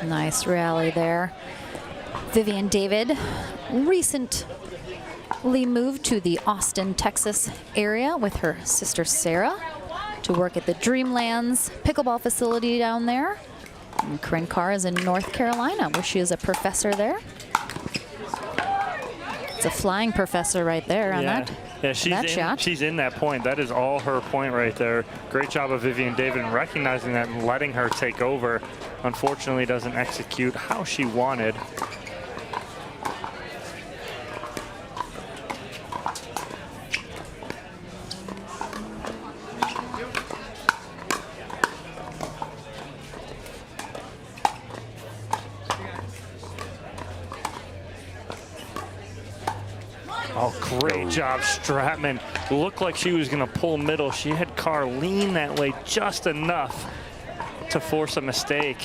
Nice rally there. Vivian David recently moved to the Austin, Texas area with her sister Sarah to work at the Dreamlands pickleball facility down there. And Corinne Carr is in North Carolina, where she is a professor there. It's a flying professor right there on that. Yeah, shot. She's in that point. That is all her point right there. Great job of Vivian David in recognizing that and letting her take over. Unfortunately, doesn't execute how she wanted. Oh, great job, Stratman. Looked like she was going to pull middle. She had Carr lean that way just enough to force a mistake.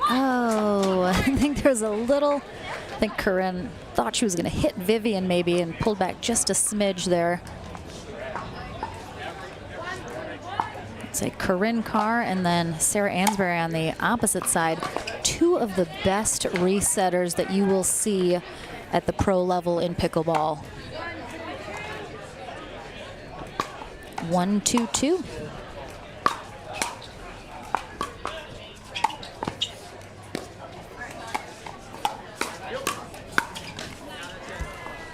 Oh, I think there's a little, I think Corinne thought she was going to hit Vivian maybe and pulled back just a smidge there. Say Corinne Carr and then Sarah Ansbury on the opposite side. Two of the best resetters that you will see at the pro level in pickleball. 1-2-2.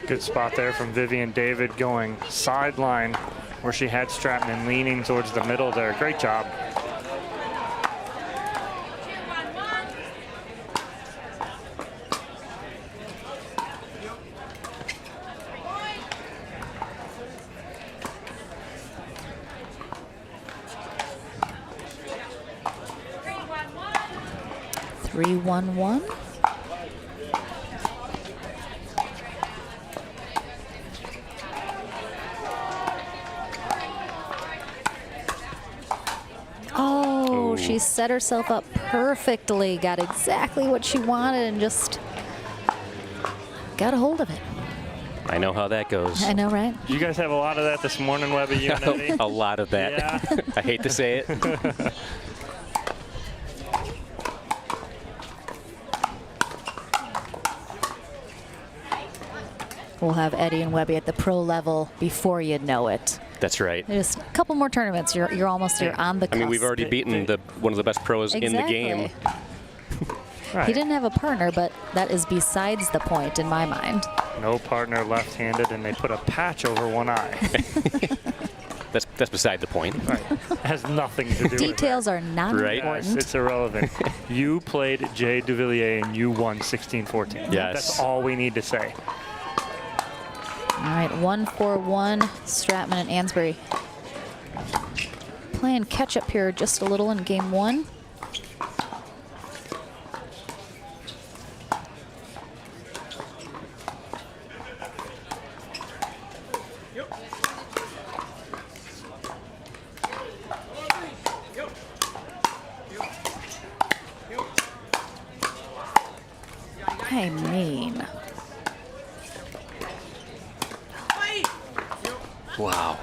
Good spot there from Vivian David going sideline where she had Stratman leaning towards the middle there. Great job. Three, 1-1. She set herself up perfectly, got exactly what she wanted, and just got a hold of it. I know how that goes. I know, right? You guys have a lot of that this morning, Webby, you and Eddie? A lot of that. Yeah. I hate to say it. We'll have Eddie and Webby at the pro level before you know it. That's right. Just a couple more tournaments. You're almost on the cusp. I mean, we've already beaten one of the best pros in the game. Right. He didn't have a partner, but that is besides the point in my mind. No partner left-handed, and they put a patch over one eye. That's beside the point. Right. Has nothing to do with it. Details are not important. Yes, it's irrelevant. You played Jay Duvillier, and you won 16-14. Yes. That's all we need to say. All right, 1-4-1, Stratman and Ansbury. Playing catch up here just a little in game one. I mean. Wow.